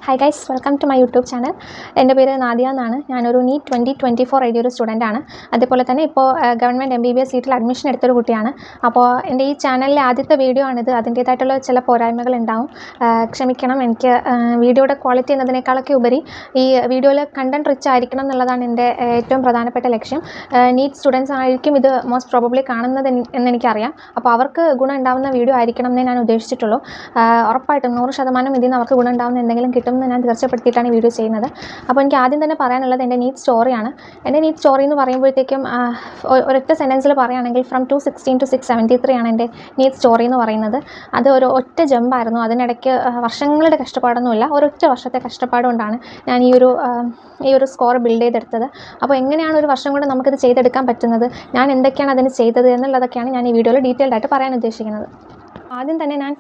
Hi guys, welcome to my YouTube channel. എൻ്റെ പേര് നാദിയ എന്നാണ്. ഞാനൊരു നീറ്റ് 2024 എഴുതിയൊരു സ്റ്റുഡൻ്റാണ്. അതേപോലെ തന്നെ ഇപ്പോൾ ഗവൺമെൻറ് MBBS സീറ്റിൽ അഡ്മിഷൻ എടുത്തൊരു കുട്ടിയാണ്. അപ്പോൾ എൻ്റെ ഈ ചാനലിലെ ആദ്യത്തെ വീഡിയോ ആണിത്. അതിൻ്റേതായിട്ടുള്ള ചില പോരായ്മകൾ ഉണ്ടാവും, ക്ഷമിക്കണം. എനിക്ക് വീഡിയോയുടെ ക്വാളിറ്റി എന്നതിനേക്കാളൊക്കെ ഉപരി ഈ വീഡിയോയിൽ കണ്ടൻറ് റിച്ച് ആയിരിക്കണം എന്നുള്ളതാണ് എൻ്റെ ഏറ്റവും പ്രധാനപ്പെട്ട ലക്ഷ്യം. നീറ്റ് സ്റ്റുഡൻസ് ആയിരിക്കും ഇത് മോസ്റ്റ് പ്രോബബ്ലി കാണുന്നത് എന്നെനിക്കറിയാം. അപ്പോൾ അവർക്ക് ഗുണം ഉണ്ടാകുന്ന വീഡിയോ ആയിരിക്കണം എന്നേ ഞാൻ ഉദ്ദേശിച്ചിട്ടുള്ളൂ. ഉറപ്പായിട്ടും 100% ഇതിൽ നിന്ന് അവർക്ക് ഗുണം ഉണ്ടാകുന്ന എന്തെങ്കിലും കിട്ടുമെന്ന് ഞാൻ തീർച്ചപ്പെടുത്തിയിട്ടാണ് ഈ വീഡിയോ ചെയ്യുന്നത്. അപ്പോൾ എനിക്ക് ആദ്യം തന്നെ പറയാനുള്ളത് എൻ്റെ നീറ്റ് സ്റ്റോറിയാണ്. എൻ്റെ നീറ്റ് സ്റ്റോറി എന്ന് പറയുമ്പോഴത്തേക്കും ഒരൊറ്റ സെൻറ്റൻസിൽ പറയുകയാണെങ്കിൽ ഫ്രം 216 to 673 ആണ് എൻ്റെ നീറ്റ് സ്റ്റോറി എന്ന് പറയുന്നത്. അത് ഒരു ഒറ്റ ജമ്പായിരുന്നു. അതിനിടയ്ക്ക് വർഷങ്ങളുടെ കഷ്ടപ്പാടൊന്നുമില്ല, ഒരൊറ്റ വർഷത്തെ കഷ്ടപ്പാട് കൊണ്ടാണ് ഞാൻ ഈ ഒരു സ്കോർ ബിൽഡ് ചെയ്തെടുത്തത്. അപ്പോൾ എങ്ങനെയാണ് ഒരു വർഷം കൊണ്ട് നമുക്കിത് ചെയ്തെടുക്കാൻ പറ്റുന്നത്, ഞാൻ എന്തൊക്കെയാണ് അതിന് ചെയ്തത് എന്നുള്ളതൊക്കെയാണ് ഞാൻ ഈ വീഡിയോയിൽ ഡീറ്റെയിൽഡ് ആയിട്ട് പറയാൻ ഉദ്ദേശിക്കുന്നത്. ആദ്യം തന്നെ ഞാൻ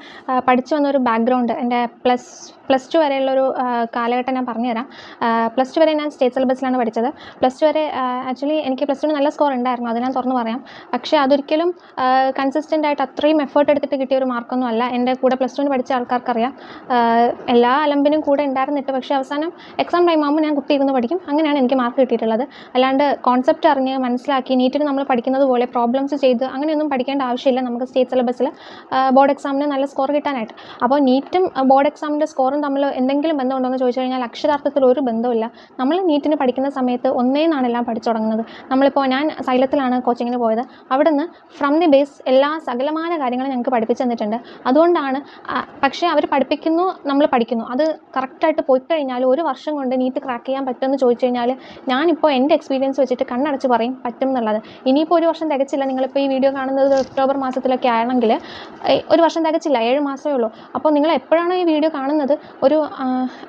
പഠിച്ചു വന്നൊരു ബാക്ക്ഗ്രൗണ്ട്, എൻ്റെ പ്ലസ് ടു വരെയുള്ളൊരു കാലഘട്ടം ഞാൻ പറഞ്ഞുതരാം. പ്ലസ് ടു വരെ ഞാൻ സ്റ്റേറ്റ് സിലബസിലാണ് പഠിച്ചത്. പ്ലസ് ടു വരെ ആക്ച്വലി എനിക്ക് പ്ലസ് ടുവിന് നല്ല സ്കോർ ഉണ്ടായിരുന്നു, അത് ഞാൻ തുറന്നു പറയാം. പക്ഷേ അതൊരിക്കലും കൺസിസ്റ്റൻ്റ് ആയിട്ട് അത്രയും എഫേർട്ട് എടുത്തിട്ട് കിട്ടിയ ഒരു മാർക്കൊന്നും അല്ല. എൻ്റെ കൂടെ പ്ലസ് ടുവിന് പഠിച്ച ആൾക്കാർക്കറിയാം, എല്ലാ അലമ്പിനും കൂടെ ഉണ്ടായിരുന്നിട്ട് പക്ഷേ അവസാനം എക്സാം ടൈം ആകുമ്പോൾ ഞാൻ കുത്തിയിരുന്ന് പഠിക്കും. അങ്ങനെയാണ് എനിക്ക് മാർക്ക് കിട്ടിയിട്ടുള്ളത്. അല്ലാണ്ട് കോൺസെപ്റ്റ് അറിഞ്ഞ് മനസ്സിലാക്കി നീറ്റിന് നമ്മൾ പഠിക്കുന്നത് പോലെ പ്രോബ്ലംസ് ചെയ്ത് അങ്ങനെയൊന്നും പഠിക്കേണ്ട ആവശ്യമില്ല നമുക്ക് സ്റ്റേറ്റ് സിലബസിൽ ബോർഡ് എക്സാമിന് നല്ല സ്കോർ കിട്ടാനായിട്ട്. അപ്പോൾ നീറ്റും ബോർഡ് എക്സാമിൻ്റെ സ്കോറും തമ്മിൽ എന്തെങ്കിലും ബന്ധമുണ്ടോ എന്ന് ചോദിച്ചു കഴിഞ്ഞാൽ അക്ഷരാർത്ഥത്തിൽ ഒരു ബന്ധമില്ല. നമ്മൾ നീറ്റിന് പഠിക്കുന്ന സമയത്ത് ഒന്നേന്നാണ് എല്ലാം പഠിച്ചു തുടങ്ങുന്നത്. ഞാൻ സൈലത്തിലാണ് കോച്ചിങ്ങിന് പോയത്. അവിടെ നിന്ന് ഫ്രം ദി ബേസ് എല്ലാ സകലമായ കാര്യങ്ങളും ഞങ്ങൾക്ക് പഠിപ്പിച്ചു തന്നിട്ടുണ്ട്. അതുകൊണ്ടാണ് പക്ഷേ അവർ പഠിപ്പിക്കുന്നു, നമ്മൾ പഠിക്കുന്നു. അത് കറക്റ്റായിട്ട് പോയി കഴിഞ്ഞാൽ ഒരു വർഷം കൊണ്ട് നീറ്റ് ക്രാക്ക് ചെയ്യാൻ പറ്റുമെന്ന് ചോദിച്ചു കഴിഞ്ഞാൽ ഞാനിപ്പോൾ എൻ്റെ എക്സ്പീരിയൻസ് വെച്ചിട്ട് കണ്ണടച്ച് പറയും പറ്റും എന്നുള്ളത്. ഇനിയിപ്പോൾ ഒരു വർഷം തികച്ചില്ല, നിങ്ങളിപ്പോൾ ഈ വീഡിയോ കാണുന്നത് ഒക്ടോബർ മാസത്തിലൊക്കെ ആണെങ്കിൽ ഒരു വർഷം തികച്ചില്ല, 7 മാസമേ ഉള്ളൂ. അപ്പോൾ നിങ്ങൾ എപ്പോഴാണോ ഈ വീഡിയോ കാണുന്നത് ഒരു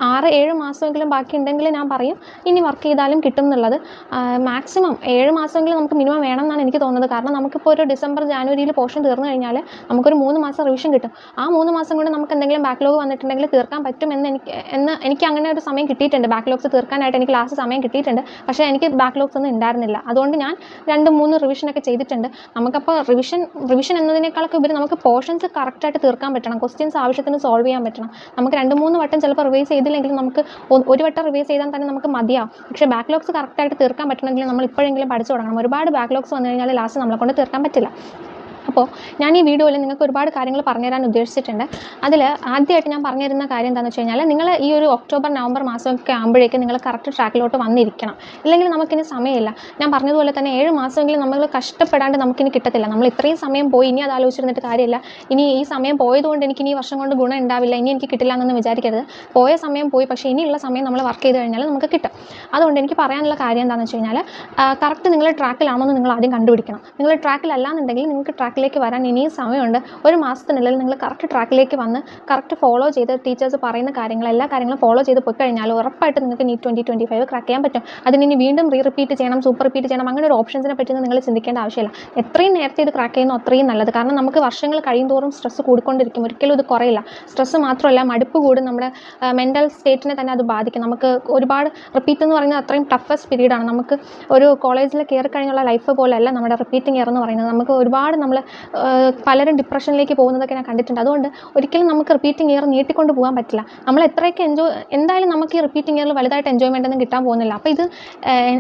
6-7 മാസമെങ്കിലും ബാക്കി ഉണ്ടെങ്കിൽ ഞാൻ പറയും ഇനി വർക്ക് ചെയ്താലും കിട്ടും എന്നുള്ളത്. മാക്സിമം 7 മാസമെങ്കിലും നമുക്ക് മിനിമം വേണം എന്നാണ് എനിക്ക് തോന്നുന്നത്. കാരണം നമുക്കിപ്പോൾ ഒരു ഡിസംബർ ജാനുവരിയിൽ പോർഷൻ തീർന്നു കഴിഞ്ഞാൽ നമുക്കൊരു 3 മാസം റിവിഷൻ കിട്ടും. ആ 3 മാസം കൊണ്ട് നമുക്ക് എന്തെങ്കിലും ബാക്ക്ലോഗ് വന്നിട്ടുണ്ടെങ്കിൽ തീർക്കാൻ പറ്റും എനിക്ക് അങ്ങനെ ഒരു സമയം കിട്ടിയിട്ടുണ്ട്. ബാക്ക്ലോഗ്സ് തീർക്കാനായിട്ട് എനിക്ക് ലാസ്റ്റ് സമയം കിട്ടിയിട്ടുണ്ട്. പക്ഷേ എനിക്ക് ബാക്ക്ലോഗ്സ് ഒന്നും ഉണ്ടായിരുന്നില്ല. അതുകൊണ്ട് ഞാൻ 2-3 റിവിഷനൊക്കെ ചെയ്തിട്ടുണ്ട്. നമുക്കപ്പോൾ റിവിഷൻ എന്നതിനേക്കാളൊക്കെ ഉപരി നമുക്ക് പോർഷൻസ് കറക്റ്റായിട്ട് തീർക്കാൻ പറ്റണം, ക്വസ്റ്റ്യൻസ് ആവശ്യത്തിന് സോൾവ് ചെയ്യാൻ പറ്റണം. നമുക്ക് 2-3 വട്ടം ചിലപ്പോൾ റിവൈസ് ചെയ്തില്ലെങ്കിലും നമുക്ക് ഒരു വട്ടം റിവൈസ് ചെയ്താൽ തന്നെ നമുക്ക് മതിയാവും. പക്ഷേ ബാക്ക്ലോഗ്സ് കറക്റ്റായിട്ട് തീർക്കാൻ പറ്റണമെങ്കിൽ നമ്മൾ ഇപ്പോഴെങ്കിലും പഠിച്ചു തുടങ്ങണം. ഒരുപാട് ബാക്ക്ലോഗ്സ് വന്നു കഴിഞ്ഞാൽ ലാസ്റ്റ് നമ്മളെ കൊണ്ട് തീർക്കാൻ പറ്റില്ല. അപ്പോൾ ഞാൻ ഈ വീഡിയോയിൽ നിങ്ങൾക്ക് ഒരുപാട് കാര്യങ്ങൾ പറഞ്ഞുതരാൻ ഉദ്ദേശിച്ചിട്ടുണ്ട്. അതിൽ ആദ്യമായിട്ട് ഞാൻ പറഞ്ഞിരുന്ന കാര്യം എന്താണെന്ന് വെച്ച് കഴിഞ്ഞാൽ നിങ്ങൾ ഈ ഒരു ഒക്ടോബർ നവംബർ മാസമൊക്കെ ആകുമ്പോഴേക്കും നിങ്ങൾ കറക്റ്റ് ട്രാക്കിലോട്ട് വന്നിരിക്കണം. ഇല്ലെങ്കിൽ നമുക്കിനി സമയമില്ല. ഞാൻ പറഞ്ഞതുപോലെ തന്നെ 7 മാസമെങ്കിലും നമ്മൾ കഷ്ടപ്പെടാണ്ട് നമുക്കിനി കിട്ടത്തില്ല. നമ്മൾ ഇത്രയും സമയം പോയി, ഇനി അത് ആലോചിച്ചിരുന്നിട്ട് കാര്യമില്ല. ഇനി ഈ സമയം പോയതുകൊണ്ട് എനിക്കിനി ഈ വർഷം കൊണ്ട് ഗുണം ഉണ്ടാവില്ല, ഇനി എനിക്ക് കിട്ടില്ല എന്നൊന്നും വിചാരിക്കരുത്. പോയ സമയം പോയി, പക്ഷേ ഇനിയുള്ള സമയം നമ്മൾ വർക്ക് ചെയ്ത് കഴിഞ്ഞാൽ നമുക്ക് കിട്ടും. അതുകൊണ്ട് എനിക്ക് പറയാനുള്ള കാര്യം എന്താണെന്ന് വെച്ച് കഴിഞ്ഞാൽ കറക്റ്റ് നിങ്ങൾ ട്രാക്കിലാണോ എന്ന് നിങ്ങൾ ആദ്യം കണ്ടുപിടിക്കണം. നിങ്ങൾ ട്രാക്കിലല്ലാന്നുണ്ടെങ്കിൽ നിങ്ങൾക്ക് ട്രാക്കിലേക്ക് വരാൻ ഇനിയും സമയമുണ്ട്. ഒരു മാസത്തിനുള്ളിൽ നിങ്ങൾ കറക്റ്റ് ട്രാക്കിലേക്ക് വന്ന് കറക്റ്റ് ഫോളോ ചെയ്ത് ടീച്ചേഴ്സ് പറയുന്ന എല്ലാ കാര്യങ്ങളും ഫോളോ ചെയ്ത് പോയി കഴിഞ്ഞാൽ ഉറപ്പായിട്ട് നിങ്ങൾക്ക് നീറ്റ് 2025 ക്രാക്ക് ചെയ്യാൻ പറ്റും. അതിനി വീണ്ടും റിപ്പീറ്റ് ചെയ്യണം, സൂപ്പർ റിപ്പീറ്റ് ചെയ്യണം, അങ്ങനെ ഒരു ഓപ്ഷൻസിനെ പറ്റി നിങ്ങൾ ചിന്തിക്കേണ്ട ആവശ്യമില്ല. എത്രയും നേരത്തെ ഇത് ക്രാക്ക് ചെയ്യുന്നു അത്രയും നല്ലത്. കാരണം നമുക്ക് വർഷങ്ങൾ കഴിയുന്തോറും സ്ട്രെസ് കൂടിക്കൊണ്ടിരിക്കും, ഒരിക്കലും ഇത് കുറയില്ല. സ്ട്രെസ് മാത്രമല്ല, മടുപ്പ് കൂടും, നമ്മുടെ മെൻ്റൽ സ്റ്റേറ്റിനെ തന്നെ അത് ബാധിക്കും. നമുക്ക് ഒരുപാട് റിപ്പീറ്റ് എന്ന് പറയുന്നത് അത്രയും ടഫസ്റ്റ് പീരീഡാണ്. നമുക്ക് ഒരു കോളേജിൽ കയറി കഴിഞ്ഞുള്ള ലൈഫ് പോലെയല്ല നമ്മുടെ റിപ്പീറ്റിംഗ് ഇയർ എന്ന് പറയുന്നത്. നമുക്ക് ഒരുപാട് പലരും ഡിപ്രഷനിലേക്ക് പോകുന്നതൊക്കെ ഞാൻ കണ്ടിട്ടുണ്ട്. അതുകൊണ്ട് ഒരിക്കലും നമുക്ക് റിപ്പീറ്റിംഗ് ഇയർ നീട്ടിക്കൊണ്ട് പോകാൻ പറ്റില്ല. നമ്മൾ എത്രയൊക്കെ എന്തായാലും നമുക്ക് ഈ റിപ്പീറ്റിംഗ് ഇയറിൽ വലുതായിട്ട് എൻജോയ്മെൻ്റ് ഒന്നും കിട്ടാൻ പോകുന്നില്ല. അപ്പോൾ ഇത്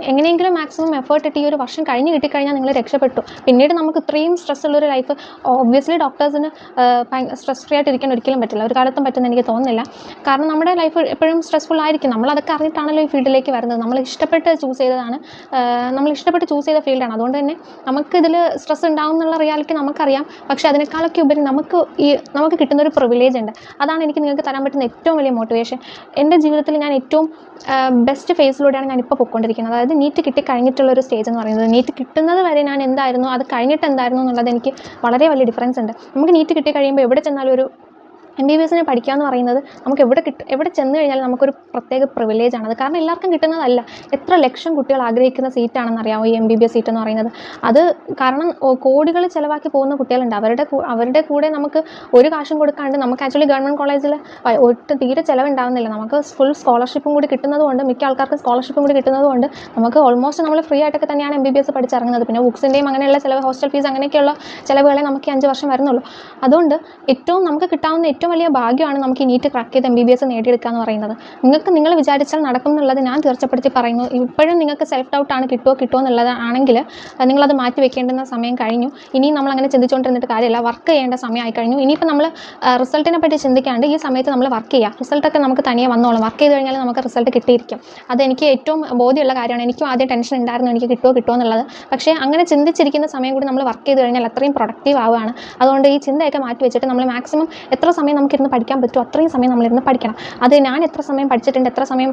എങ്ങനെയെങ്കിലും മാക്സിമം എഫേർട്ട് ഇട്ട് ഈ ഒരു വർഷം കഴിഞ്ഞ് കിട്ടിക്കഴിഞ്ഞാൽ നിങ്ങൾ രക്ഷപ്പെട്ടു. പിന്നീട് നമുക്ക് ഇത്രയും സ്ട്രെസ് ഉള്ളൊരു ലൈഫ് ഒബ്വിയസ്ലി ഡോക്ടേഴ്സിന് സ്ട്രെസ് ഫ്രീ ആയിട്ട് ഇരിക്കാൻ ഒരിക്കലും പറ്റില്ല, ഒരു കാലത്തും പറ്റുമെന്ന് എനിക്ക് തോന്നുന്നില്ല. കാരണം നമ്മുടെ ലൈഫ് എപ്പോഴും സ്ട്രെസ്ഫുൾ ആയിരിക്കും. നമ്മളതൊക്കെ അറിഞ്ഞിട്ടാണല്ലോ ഈ ഫീൽഡിലേക്ക് വരുന്നത്. നമ്മൾ ഇഷ്ടപ്പെട്ട് ചൂസ് ചൂസ് ചെയ്ത ഫീൽഡാണ്. അതുകൊണ്ട് തന്നെ നമുക്കിതിൽ സ്ട്രെസ് ഉണ്ടാവും എന്നുള്ള റിയാലിറ്റി നമുക്കറിയാം. പക്ഷേ അതിനേക്കാളൊക്കെ ഉപരി നമുക്ക് കിട്ടുന്നൊരു പ്രിവിലേജ് ഉണ്ട്. അതാണ് എനിക്ക് നിങ്ങൾക്ക് തരാൻ പറ്റുന്ന ഏറ്റവും വലിയ മോട്ടിവേഷൻ. എൻ്റെ ജീവിതത്തിൽ ഞാൻ ഏറ്റവും ബെസ്റ്റ് ഫേസിലൂടെയാണ് ഞാനിപ്പോൾ പോയിക്കൊണ്ടിരിക്കുന്നത്. അതായത് നീറ്റ് കിട്ടിക്കഴിഞ്ഞിട്ടുള്ളൊരു സ്റ്റേജ് എന്ന് പറയുന്നത്. നീറ്റ് കിട്ടുന്നത് വരെ ഞാൻ എന്തായിരുന്നു, അത് കഴിഞ്ഞിട്ട് എന്തായിരുന്നു എന്നുള്ളത് എനിക്ക് വളരെ വലിയ ഡിഫറൻസ് ഉണ്ട്. നമുക്ക് നീറ്റ് കിട്ടിക്കഴിയുമ്പോൾ എവിടെ ചെന്നാലും ഒരു MBBS പഠിക്കുക എന്ന് പറയുന്നത് നമുക്ക് എവിടെ ചെന്ന് കഴിഞ്ഞാലും നമുക്കൊരു പ്രത്യേക പ്രിവിലേജാണ് അത്. കാരണം എല്ലാവർക്കും കിട്ടുന്നതല്ല. എത്ര ലക്ഷം കുട്ടികൾ ആഗ്രഹിക്കുന്ന സീറ്റാണെന്നറിയാമോ ഈ MBBS സീറ്റ് എന്ന് പറയുന്നത്. അത് കാരണം കോടികൾ ചിലവാക്കി പോകുന്ന കുട്ടികളുണ്ട്. അവരുടെ കൂടെ നമുക്ക് ഒരു കാശും കൊടുക്കാണ്ട് നമുക്ക് ആക്ച്വലി ഗവൺമെൻറ് കോളേജിൽ തീരെ ചിലവുണ്ടാകുന്നില്ല. നമുക്ക് ഫുൾ സ്കോളർഷിപ്പും കൂടി കിട്ടുന്നതുകൊണ്ട്, മിക്ക ആൾക്കാർക്ക് സ്കോളർഷിപ്പും കൂടി കിട്ടുന്നതുകൊണ്ട് നമുക്ക് ഓൾമോസ്റ്റ് നമ്മൾ ഫ്രീ ആയിട്ടൊക്കെ തന്നെയാണ് MBBS പഠിച്ചിറങ്ങുന്നത്. പിന്നെ ബുക്സിൻ്റെയും അങ്ങനെയുള്ള ചിലവ്, ഹോസ്റ്റൽ ഫീസ്, അങ്ങനെയൊക്കെയുള്ള ചിലവുകളെ നമുക്ക് 5 വർഷം വരുന്നുള്ളൂ. അതുകൊണ്ട് നമുക്ക് കിട്ടാവുന്ന ഏറ്റവും വലിയ ഭാഗ്യമാണ് നമുക്ക് ഈ നീറ്റ് ക്രാക്ക് ചെയ്ത് MBBS നേടിയെടുക്കുക എന്ന് പറയുന്നത്. നിങ്ങൾ വിചാരിച്ചാൽ നടക്കും എന്നുള്ളത് ഞാൻ തീർച്ചപ്പെടുത്തി പറയുന്നു. ഇപ്പോഴും നിങ്ങൾക്ക് സെൽഫ് ഡൗട്ടാണ് കിട്ടുമോ എന്നുള്ളതാണെങ്കിൽ നിങ്ങളത് മാറ്റി വെക്കേണ്ടുന്ന സമയം കഴിഞ്ഞു. ഇനിയും നമ്മൾ അങ്ങനെ ചിന്തിച്ചുകൊണ്ടിരുന്നിട്ട് കാര്യമില്ല. വർക്ക് ചെയ്യേണ്ട സമയമായി കഴിഞ്ഞു. ഇനിയിപ്പോൾ നമ്മൾ റിസൾട്ടിനെ പറ്റി ചിന്തിക്കാണ്ട് ഈ സമയത്ത് നമ്മൾ വർക്ക് ചെയ്യുക. റിസൾട്ടൊക്കെ നമുക്ക് തനിയെ വന്നോളും. വർക്ക് ചെയ്ത് കഴിഞ്ഞാൽ നമുക്ക് റിസൾട്ട് കിട്ടിയിരിക്കും. അതെനിക്ക് ഏറ്റവും ബോധ്യമുള്ള കാര്യമാണ്. എനിക്കും ആദ്യം ടെൻഷൻ ഉണ്ടായിരുന്നു, എനിക്ക് കിട്ടുമോ എന്നുള്ളത്. പക്ഷേ അങ്ങനെ ചിന്തിച്ചിരിക്കുന്ന സമയം കൂടി നമ്മൾ വർക്ക് ചെയ്ത് കഴിഞ്ഞാൽ അത്രയും പ്രൊഡക്റ്റീവ് ആവുകയാണ്. അതുകൊണ്ട് ഈ ചിന്തയൊക്കെ മാറ്റി വെച്ചിട്ട് നമ്മൾ മാക്സിമം എത്ര സമയം നമുക്കിരുന്ന് പഠിക്കാൻ പറ്റുമോ അത്രയും സമയം നമ്മളിരുന്ന് പഠിക്കണം. അത് ഞാൻ എത്ര സമയം പഠിച്ചിട്ടുണ്ട്, എത്ര സമയം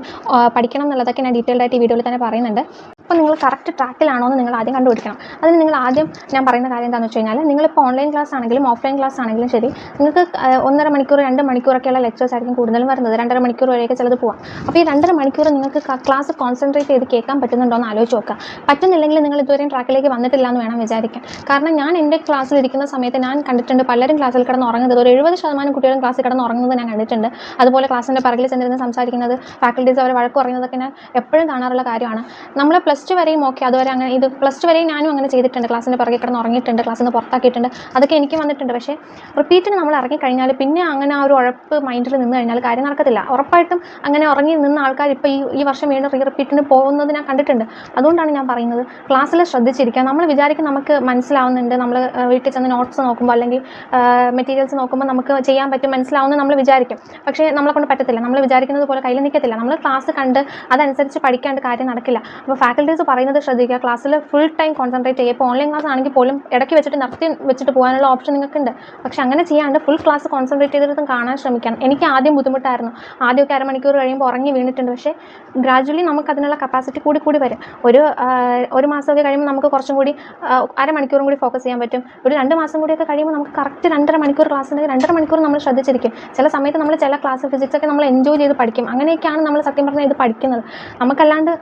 പഠിക്കണം എന്നുള്ളതൊക്കെ ഞാൻ ഡീറ്റെയിൽഡ് ആയിട്ട് ഈ വീഡിയോയിൽ തന്നെ പറയുന്നുണ്ട്. അപ്പോൾ നിങ്ങൾ കറക്റ്റ് ട്രാക്കിലാണോ എന്ന് നിങ്ങൾ ആദ്യം കണ്ടുപിടിക്കണം. അതിന് നിങ്ങൾ ആദ്യം ഞാൻ പറയുന്ന കാര്യം എന്താണെന്ന് വെച്ച് കഴിഞ്ഞാൽ, നിങ്ങളിപ്പോൾ ഓൺലൈൻ ക്ലാസ് ആണെങ്കിലും ഓഫ്ലൈൻ ക്ലാസ് ആണെങ്കിലും ശരി, നിങ്ങൾക്ക് 1.5 മണിക്കൂർ 2 മണിക്കൂറൊക്കെയുള്ള ലെക്ചേഴ്സ് ആയിരിക്കും കൂടുതലും വരുന്നത്. 2.5 മണിക്കൂർ വരെയൊക്കെ ചിലത് പോകാം. അപ്പോൾ ഈ 2.5 മണിക്കൂർ നിങ്ങൾക്ക് ക്ലാസ് കോൺസെൻട്രേറ്റ് ചെയ്ത് കേൾക്കാൻ പറ്റുന്നുണ്ടോ എന്ന് ആലോചിച്ച് നോക്കുക. പറ്റുന്നില്ലെങ്കിൽ നിങ്ങൾ ഇതുവരെയും ട്രാക്കിലേക്ക് വന്നിട്ടില്ല എന്ന് വേണം വിചാരിക്കാൻ. കാരണം ഞാൻ എൻ്റെ ക്ലാസ്സിൽ ഇരിക്കുന്ന സമയത്ത് ഞാൻ കണ്ടിട്ടുണ്ട് പലരും ക്ലാസ്സിൽ കിടന്ന് ഉറങ്ങുന്നത്. ഒരു 70% കുട്ടികളും ക്ലാസ്സിൽ കിടന്ന് ഉറങ്ങുന്നത് ഞാൻ കണ്ടിട്ടുണ്ട്. അതുപോലെ ക്ലാസ്സിൻ്റെ പിറകിൽ ചെന്നിരുന്ന് സംസാരിക്കുന്നത്, ഫാക്കൽറ്റീസ് അവർ വഴക്ക് പറയുന്നതൊക്കെ ഞാൻ എപ്പോഴും കാണാറുള്ള കാര്യമാണ്. നമ്മൾ +2 വരെയും ഓക്കെ, അതുവരെ അങ്ങനെ ഇത് +2 വരെയും ഞാനും അങ്ങനെ ചെയ്തിട്ടുണ്ട്. ക്ലാസ്സിൻ്റെ പിറകെ കിടന്ന് ഉറങ്ങിയിട്ടുണ്ട്, ക്ലാസ്സിൽ നിന്ന് പുറത്താക്കിയിട്ടുണ്ട്. അതൊക്കെ എനിക്ക് വന്നിട്ടുണ്ട്. പക്ഷേ റിപ്പീറ്റിന് നമ്മൾ ഇറങ്ങിക്കഴിഞ്ഞാൽ പിന്നെ അങ്ങനെ ആ ഒരു ഉഴപ്പ് മൈൻഡിൽ നിന്ന് കഴിഞ്ഞാൽ കാര്യം നടക്കത്തില്ല. ഉറപ്പായിട്ടും അങ്ങനെ ഉറങ്ങി നിന്ന ആൾക്കാർ ഇപ്പോൾ ഈ വർഷം വീണ്ടും റിപ്പീറ്റിന് പോകുന്നത് ഞാൻ കണ്ടിട്ടുണ്ട്. അതുകൊണ്ടാണ് ഞാൻ പറയുന്നത്, ക്ലാസ്സിൽ ശ്രദ്ധിച്ചിരിക്കുക. നമ്മൾ വിചാരിക്കും നമുക്ക് മനസ്സിലാവുന്നുണ്ട്, നമ്മൾ വീട്ടിൽ ചെന്ന് നോട്ട്സ് നോക്കുമ്പോൾ അല്ലെങ്കിൽ മെറ്റീരിയൽസ് നോക്കുമ്പോൾ നമുക്ക് ചെയ്യാൻ പറ്റും, മനസ്സിലാവുമെന്ന് നമ്മൾ വിചാരിക്കും. പക്ഷേ നമ്മളെ കൊണ്ട് പറ്റത്തില്ല. നമ്മൾ വിചാരിക്കുന്നത് പോലെ കയ്യിൽ നിൽക്കത്തില്ല. നമ്മൾ ക്ലാസ് കണ്ട് അതനുസരിച്ച് പഠിക്കാണ്ട് കാര്യം നടക്കില്ല. അപ്പോൾ ഫാക്കൽറ്റീസ് പറയുന്നത് ശ്രദ്ധിക്കുക. ക്ലാസ്സിൽ ഫുൾ ടൈം കോൺസെൻട്രേറ്റ് ചെയ്യുക. ഇപ്പോൾ ഓൺലൈൻ ക്ലാസ് ആണെങ്കിൽ പോലും ഇടയ്ക്ക് നിർത്തി വെച്ചിട്ട് പോകാനുള്ള ഓപ്ഷൻ നിങ്ങൾക്കുണ്ട്. പക്ഷേ അങ്ങനെ ചെയ്യാണ്ട് ഫുൾ ക്ലാസ് കോൺസെൻട്രേറ്റ് ചെയ്തിട്ടും കാണാൻ ശ്രമിക്കണം. എനിക്ക് ആദ്യം ബുദ്ധിമുട്ടായിരുന്നു. ആദ്യമൊക്കെ 1/2 മണിക്കൂർ കഴിയുമ്പോൾ ഉറങ്ങി വീണിട്ടുണ്ട്. പക്ഷേ ഗ്രാജുവലി നമുക്ക് അതിനുള്ള കപ്പാസിറ്റി കൂടി വരും. ഒരു മാസമൊക്കെ കഴിയുമ്പോൾ നമുക്ക് കുറച്ചും കൂടി 1/2 മണിക്കൂറും കൂടി ഫോക്കസ് ചെയ്യാൻ പറ്റും. ഒരു 2 മാസം കൂടിയൊക്കെ കഴിയുമ്പോൾ നമുക്ക് കറക്റ്റ് 2.5 മണിക്കൂർ ക്ലാസ് ഉണ്ടെങ്കിൽ 2.5 മണിക്കൂർ നമ്മൾ ശ്രദ്ധിച്ചിരിക്കും. ചില സമയത്ത് നമ്മൾ ചില ക്ലാസ് ഫിസിക്സൊക്കെ നമ്മൾ എൻജോയ് ചെയ്ത് പഠിക്കും. അങ്ങനെയൊക്കെയാണ് നമ്മൾ സത്യം പറഞ്ഞാൽ ഇത് പഠിക്കുന്നത്. നമുക്കല്ലാണ്ട്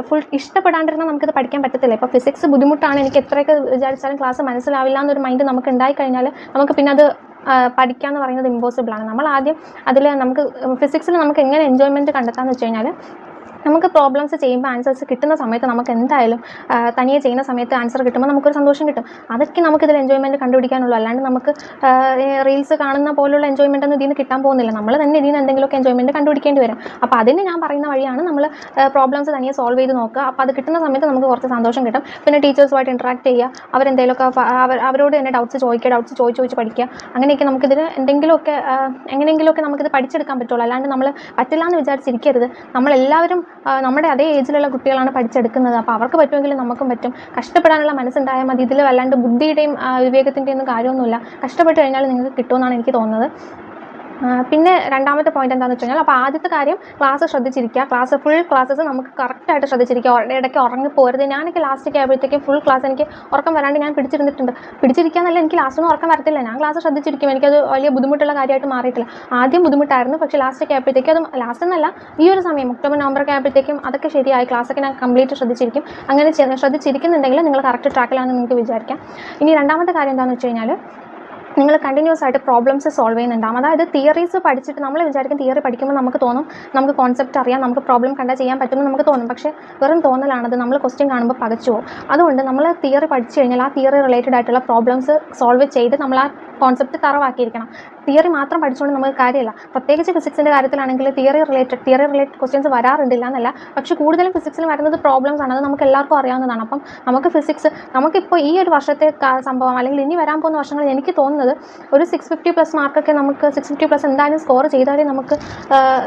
ഫുൾ ഇഷ്ടപ്പെടാണ്ടിരുന്നാൽ നമുക്കിത് പഠിക്കാൻ പറ്റത്തില്ല. ഇപ്പോൾ ഫിസിക്സ് ബുദ്ധിമുട്ടാണ്, എനിക്ക് എത്രയൊക്കെ വിചാരിച്ചാലും ക്ലാസ് മനസ്സിലാവില്ല എന്നൊരു മൈൻഡ് നമുക്ക് ഉണ്ടായിക്കഴിഞ്ഞാൽ നമുക്ക് പിന്നെ അത് പഠിക്കുക എന്ന് പറയുന്നത് ഇമ്പോസിബിളാണ്. നമ്മൾ ആദ്യം നമുക്ക് ഫിസിക്സിൽ നമുക്ക് എങ്ങനെ എൻജോയ്മെൻറ്റ് കണ്ടെത്താമെന്ന് വെച്ച് കഴിഞ്ഞാൽ, നമുക്ക് പ്രോബ്ലംസ് ചെയ്യുമ്പോൾ ആൻസേഴ്സ് കിട്ടുന്ന സമയത്ത് നമുക്ക് എന്തായാലും തനിയെ ചെയ്യുന്ന സമയത്ത് ആൻസർ കിട്ടുമ്പോൾ നമുക്കൊരു സന്തോഷം കിട്ടും. അതൊക്കെ നമുക്കിതിൽ എൻജോയ്മെൻറ്റ് കണ്ടുപിടിക്കാനുള്ളൂ. അല്ലാണ്ട് നമുക്ക് റീൽസ് കാണുന്ന പോലുള്ള എൻജോയ്മെൻ്റ് ഒന്നും ഇതിൽ നിന്ന് കിട്ടാൻ പോകുന്നില്ല. നമ്മൾ തന്നെ ഇതിൽ നിന്ന് എന്തെങ്കിലുമൊക്കെ എൻജോയ്മെൻറ്റ് കണ്ടുപിടിക്കേണ്ടി വരും. അപ്പോൾ അതിന് ഞാൻ പറയുന്ന വഴിയാണ് നമ്മൾ പ്രോബ്ലംസ് തനിയെ സോൾവ് ചെയ്ത് നോക്കുക. അപ്പോൾ അത് കിട്ടുന്ന സമയത്ത് നമുക്ക് കുറച്ച് സന്തോഷം കിട്ടും. പിന്നെ ടീച്ചേഴ്സുമായിട്ട് ഇൻട്രാക്ട് ചെയ്യുക, അവരെന്തെങ്കിലുമൊക്കെ അവരോട് തന്നെ ഡൗട്ട്സ് ചോദിച്ച് പഠിക്കുക. അങ്ങനെയൊക്കെ നമുക്കിതിൽ എങ്ങനെയെങ്കിലുമൊക്കെ നമുക്കിത് പഠിച്ചെടുക്കാൻ പറ്റുള്ളൂ. അല്ലാണ്ട് നമ്മൾ പറ്റില്ല എന്ന് വിചാരിച്ചിരിക്കരുത്. നമ്മളെല്ലാവരും നമ്മുടെ അതേ ഏജിലുള്ള കുട്ടികളാണ് പഠിച്ചെടുക്കുന്നത്. അപ്പോൾ അവർക്ക് പറ്റുമെങ്കിൽ നമുക്കും പറ്റും. കഷ്ടപ്പെടാനുള്ള മനസ്സുണ്ടായാൽ മതി. ഇതിൽ വല്ലാണ്ട് ബുദ്ധിയുടെയും വിവേകത്തിൻ്റെയും ഒന്നും കാര്യമൊന്നുമില്ല. കഷ്ടപ്പെട്ട് കഴിഞ്ഞാൽ നിങ്ങൾക്ക് കിട്ടുമെന്നാണ് എനിക്ക് തോന്നുന്നത്. പിന്നെ രണ്ടാമത്തെ പോയിന്റ് എന്താണെന്ന് വെച്ച് കഴിഞ്ഞാൽ, അപ്പോൾ ആദ്യത്തെ കാര്യം ക്ലാസ് ശ്രദ്ധിച്ചിരിക്കുക. ഫുൾ ക്ലാസ്സസ് നമുക്ക് കറക്റ്റായിട്ട് ശ്രദ്ധിച്ചിരിക്കുക. ഇടയ്ക്ക് ഉറങ്ങിപ്പോരുത്. ഞാനൊക്കെ ലാസ്റ്റൊക്കെ ആയപ്പോഴത്തേക്കും ഫുൾ ക്ലാസ് എനിക്ക് ഉറക്കം വരാണ്ട് ഞാൻ പിടിച്ചിരിക്കാന്നല്ല, എനിക്ക് ലാസ്റ്റൊന്നും ഉറക്കം വരത്തില്ല. ഞാൻ ക്ലാസ് ശ്രദ്ധിച്ചിരിക്കും. എനിക്കത് വലിയ ബുദ്ധിമുട്ടുള്ള കാര്യമായിട്ട് മാറിയിട്ടില്ല. ആദ്യം ബുദ്ധിമുട്ടായിരുന്നു, പക്ഷേ ലാസ്റ്റൊക്കെ ആയപ്പോഴത്തേക്കും അത് ലാസ്റ്റ് എന്നല്ല, ഈ ഒരു സമയം ഒക്ടോബർ നവംബറൊക്കെ ആയപ്പോഴത്തേക്കും അതൊക്കെ ശരിയായി. ക്ലാസ്സൊക്കെ ഞാൻ കംപ്ലീറ്റ് ശ്രദ്ധിച്ചിരിക്കും. അങ്ങനെ ശ്രദ്ധിച്ചിരിക്കുന്നുണ്ടെങ്കിൽ നിങ്ങൾ കറക്റ്റ് ട്രാക്കിലാണെന്ന് നിങ്ങൾക്ക് വിചാരിക്കാം. ഇനി രണ്ടാമത്തെ കാര്യം എന്താണെന്ന് വെച്ച് കഴിഞ്ഞാൽ, നിങ്ങൾ കണ്ടിന്യൂസ് ആയിട്ട് പ്രോബ്ലംസ് സോൾവ് ചെയ്യുന്നുണ്ടാകും. അതായത് തിയറീസ് പഠിച്ചിട്ട് നമ്മൾ വിചാരിക്കും, തിയറി പഠിക്കുമ്പോൾ നമുക്ക് തോന്നും നമുക്ക് കോൺസെപ്റ്റ് അറിയാം, നമുക്ക് പ്രോബ്ലം കണ്ടാൽ ചെയ്യാൻ പറ്റുമെന്ന് നമുക്ക് തോന്നും. പക്ഷേ വെറും തോന്നലാണത്. നമ്മൾ ക്വസ്റ്റ്യൻ കാണുമ്പോൾ പകച്ചു പോകും. അതുകൊണ്ട് നമ്മൾ തിയറി പഠിച്ചു കഴിഞ്ഞാൽ ആ തിയറി റിലേറ്റഡ് ആയിട്ടുള്ള പ്രോബ്ലംസ് സോൾവ് ചെയ്ത് നമ്മൾ ആ കോൺസെപ്റ്റ് തറവാക്കിയിരിക്കണം. തിയറി മാത്രം പഠിച്ചുകൊണ്ട് നമുക്ക് കാര്യമില്ല. പ്രത്യേകിച്ച് ഫിസിക്സിൻ്റെ കാര്യത്തിലാണെങ്കിൽ തിയറി റിലേറ്റഡ് ക്വസ്റ്റ്യൻസ് വരാറുണ്ടില്ല എന്നല്ല, പക്ഷേ കൂടുതലും ഫിസിക്സിൽ വരുന്നത് പ്രോബ്ലംസ് ആണ്. അത് നമുക്ക് എല്ലാവർക്കും അറിയാവുന്നതാണ്. അപ്പം നമുക്കിപ്പോൾ ഈ ഒരു വർഷത്തെ സംഭവം അല്ലെങ്കിൽ ഇനി വരാൻ പോകുന്ന വർഷങ്ങളിൽ എനിക്ക് തോന്നുന്നത് ഒരു 650+ മാർക്കൊക്കെ നമുക്ക് 650+ എന്തായാലും സ്കോർ ചെയ്താലേ നമുക്ക്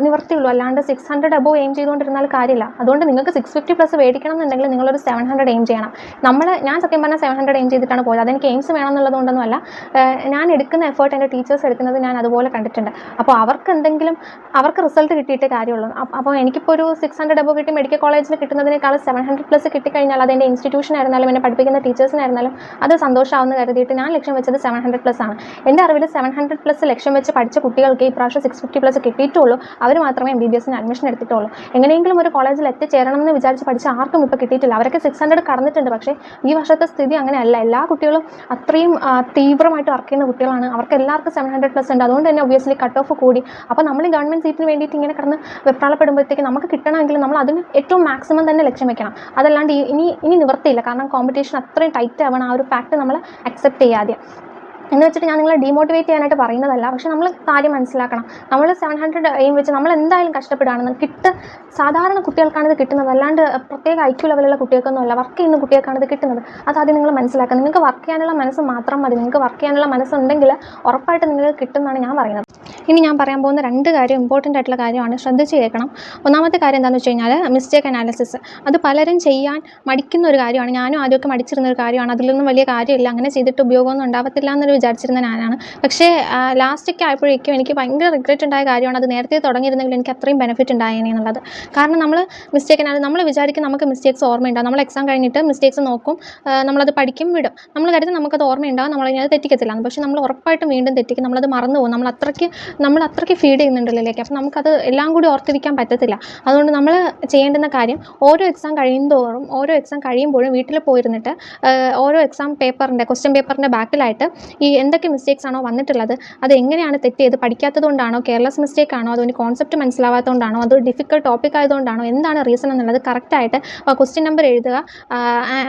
നിവർത്തിയുള്ളൂ. അല്ലാണ്ട് 600 അബോവ് എയിം ചെയ്തുകൊണ്ടിരുന്നാൽ കാര്യമില്ല. അതുകൊണ്ട് നിങ്ങൾക്ക് 650+ മേടിക്കണം എന്നുണ്ടെങ്കിൽ നിങ്ങളൊരു 700 എയിം ചെയ്യണം. ഞാൻ സത്യം പറഞ്ഞാൽ 700 എയിം ചെയ്തിട്ടാണ് പോയത്. അതെനിക്ക് എയിംസ് വേണമെന്നുള്ളതുകൊണ്ടൊന്നുമല്ല. ഞാൻ എടുക്കുന്ന എഫേർട്ട് എൻ്റെ ടീച്ചേഴ്സ് എടുക്കുന്നത് ഞാൻ അതുപോലെ കണ്ടിട്ടുണ്ട്. അപ്പോൾ അവർക്ക് റിസൾട്ട് കിട്ടിയിട്ടേ കാര്യമുള്ളൂ. അപ്പോൾ എനിക്കിപ്പോൾ ഒരു 600 അബോവ് കിട്ടി മെഡിക്കൽ കോളേജിൽ കിട്ടുന്നതിനേക്കാൾ 700+ കിട്ടിക്കഴിഞ്ഞാൽ അതെൻ്റെ ഇൻസ്റ്റിറ്റ്യൂഷൻ ആയിരുന്നാലും എന്നെ പഠിപ്പിക്കുന്ന ടീച്ചേഴ്സിനായിരുന്നാലും അത് സന്തോഷമാവുന്ന കരുതിയിട്ട് ഞാൻ ലക്ഷ്യം വെച്ചത് 700+ ആണ്. എൻ്റെ അറിവിൽ 700+ ലക്ഷ്യം വെച്ച് പഠിച്ച കുട്ടികൾക്ക് ഈ പ്രാവശ്യം 650+ കിട്ടിയിട്ടുള്ളൂ. അവർ മാത്രമേ MBBSന് അഡ്മിഷൻ എടുത്തിട്ടുള്ളൂ. എങ്ങനെയെങ്കിലും ഒരു കോളേജിൽ എത്തിച്ചേരണം എന്ന് വിചാരിച്ച് പഠിച്ച ആർക്കും ഇപ്പോൾ കിട്ടിയിട്ടില്ല. അവരൊക്കെ 600 കടന്നിട്ടുണ്ട്. പക്ഷേ ഈ വർഷത്തെ സ്ഥിതി അങ്ങനെയല്ല. എല്ലാ കുട്ടികളും അത്രയും തീവ്രമായിട്ട് വർക്ക് ചെയ്യുന്ന കുട്ടികളാണ്. അവർക്ക് എല്ലാവർക്കും 700+ ഉണ്ട്. അതുകൊണ്ട് തന്നെ ഒബ്വിയസ്ലി കട്ട് ഓഫ് കൂടി. അപ്പോൾ നമ്മൾ ഗവൺമെൻറ് സീറ്റിന് വേണ്ടിയിട്ട് ഇങ്ങനെ കിടന്ന് വെപ്രാളപ്പെടുമ്പോഴത്തേക്ക് നമുക്ക് കിട്ടണമെങ്കിൽ നമ്മൾ അതിന് ഏറ്റവും മാക്സിമം തന്നെ ലക്ഷ്യം വെക്കണം. അതല്ലാണ്ട് ഇനി നിവർത്തിയില്ല. കാരണം കോമ്പറ്റീഷൻ അത്രയും ടൈറ്റ് ആവണം. ആ ഒരു ഫാക്ട് നമ്മൾ അക്സെപ്റ്റ് ചെയ്യാതെ. എന്ന് വെച്ചിട്ട് ഞാൻ നിങ്ങളെ ഡീമോട്ടിവേറ്റ് ചെയ്യാനായിട്ട് പറയുന്നതല്ല. പക്ഷേ നമ്മൾ കാര്യം മനസ്സിലാക്കണം. നമ്മൾ 700 എയിം വെച്ച് നമ്മൾ എന്തായാലും കഷ്ടപ്പെടുകയാണ്. സാധാരണ കുട്ടികൾക്കാണ് ഇത് കിട്ടുന്നത്, അല്ലാണ്ട് പ്രത്യേക IQ ലെവലുള്ള കുട്ടികൾക്കൊന്നുമല്ല. വർക്ക് ചെയ്യുന്ന കുട്ടികൾക്കാണ് ഇത് കിട്ടുന്നത്. അതാദ്യം നിങ്ങൾ മനസ്സിലാക്കുക. നിങ്ങൾക്ക് വർക്ക് ചെയ്യാനുള്ള മനസ്സ് മാത്രം മതി. നിങ്ങൾക്ക് വർക്ക് ചെയ്യാനുള്ള മനസ്സുണ്ടെങ്കിൽ ഉറപ്പായിട്ട് നിങ്ങൾക്ക് കിട്ടുമെന്നാണ് ഞാൻ പറയുന്നത്. ഇനി ഞാൻ പറയാൻ പോകുന്ന 2 കാര്യം ഇമ്പോർട്ടൻ്റ് ആയിട്ടുള്ള കാര്യമാണ്, ശ്രദ്ധിച്ച് കേൾക്കണം. ഒന്നാമത്തെ കാര്യം എന്താണെന്ന് വെച്ച് കഴിഞ്ഞാൽ മിസ്റ്റേക്ക് അനാലിസിസ്. അത് പലരും ചെയ്യാൻ മടിക്കുന്ന ഒരു കാര്യമാണ്. ഞാനും ആദ്യമൊക്കെ മടിച്ചിരുന്ന ഒരു കാര്യമാണ്. അതിലൊന്നും വലിയ കാര്യമില്ല, അങ്ങനെ ചെയ്തിട്ട് ഉപയോഗമൊന്നും ഉണ്ടാവത്തില്ല എന്നൊരു വിചാരിച്ചിരുന്ന ഞാനാണ്. പക്ഷേ ലാസ്റ്റൊക്കെ ആയപ്പോഴേക്കും എനിക്ക് ഭയങ്കര റിഗ്രറ്റ് ഉണ്ടായ കാര്യമാണ്. അത് നേരത്തെ തുടങ്ങിയിരുന്നെങ്കിൽ എനിക്ക് അത്രയും ബെനിഫിറ്റ് ഉണ്ടായേനെ എന്നുള്ളത്. കാരണം നമ്മൾ നമ്മൾ വിചാരിക്കും നമുക്ക് മിസ്റ്റേക്സ് ഓർമ്മയുണ്ടാകും. നമ്മൾ എക്സാം കഴിഞ്ഞിട്ട് മിസ്റ്റേക്സ് നോക്കും, നമ്മളത് പഠിക്കും, വിടും. നമ്മൾ കരുതും നമുക്കത് ഓർമ്മയുണ്ടാകും, നമ്മളത് തെറ്റിക്കത്തില്ല. പക്ഷേ നമ്മൾ ഉറപ്പായിട്ടും വീണ്ടും തെറ്റിക്കും. നമ്മളത് മറന്നു പോകും. നമ്മൾ അത്രയ്ക്ക് ഫീഡ് ചെയ്യുന്നുണ്ടല്ലോ. അപ്പം നമുക്കത് എല്ലാം കൂടി ഓർത്തിരിക്കാൻ പറ്റത്തില്ല. അതുകൊണ്ട് നമ്മൾ ചെയ്യേണ്ടുന്ന കാര്യം, ഓരോ എക്സാം കഴിയുമ്പോഴും വീട്ടിൽ പോയിരുന്നിട്ട് ഓരോ എക്സാം പേപ്പറിൻ്റെ ക്വസ്റ്റ്യൻ പേപ്പറിൻ്റെ ബാക്കിലായിട്ട് ഈ എന്തൊക്കെ മിസ്റ്റേക്സ് ആണോ വന്നിട്ടുള്ളത്, അത് എങ്ങനെയാണ് തെറ്റിയത്, പഠിക്കാത്തത് കൊണ്ടാണോ, കെയർലെസ് മിസ്റ്റേക്ക് ആണോ, അതുകൊണ്ട് കോൺസെപ്റ്റ് മനസ്സിലാവാത്തതുകൊണ്ടാണോ, അതൊരു ഡിഫിക്കൽട്ട് ടോപ്പിക് ആയതുകൊണ്ടാണോ, എന്താണ് റീസൺ എന്നുള്ളത് കറക്റ്റായിട്ട് ക്വസ്റ്റ്യൻ നമ്പർ എഴുതുക,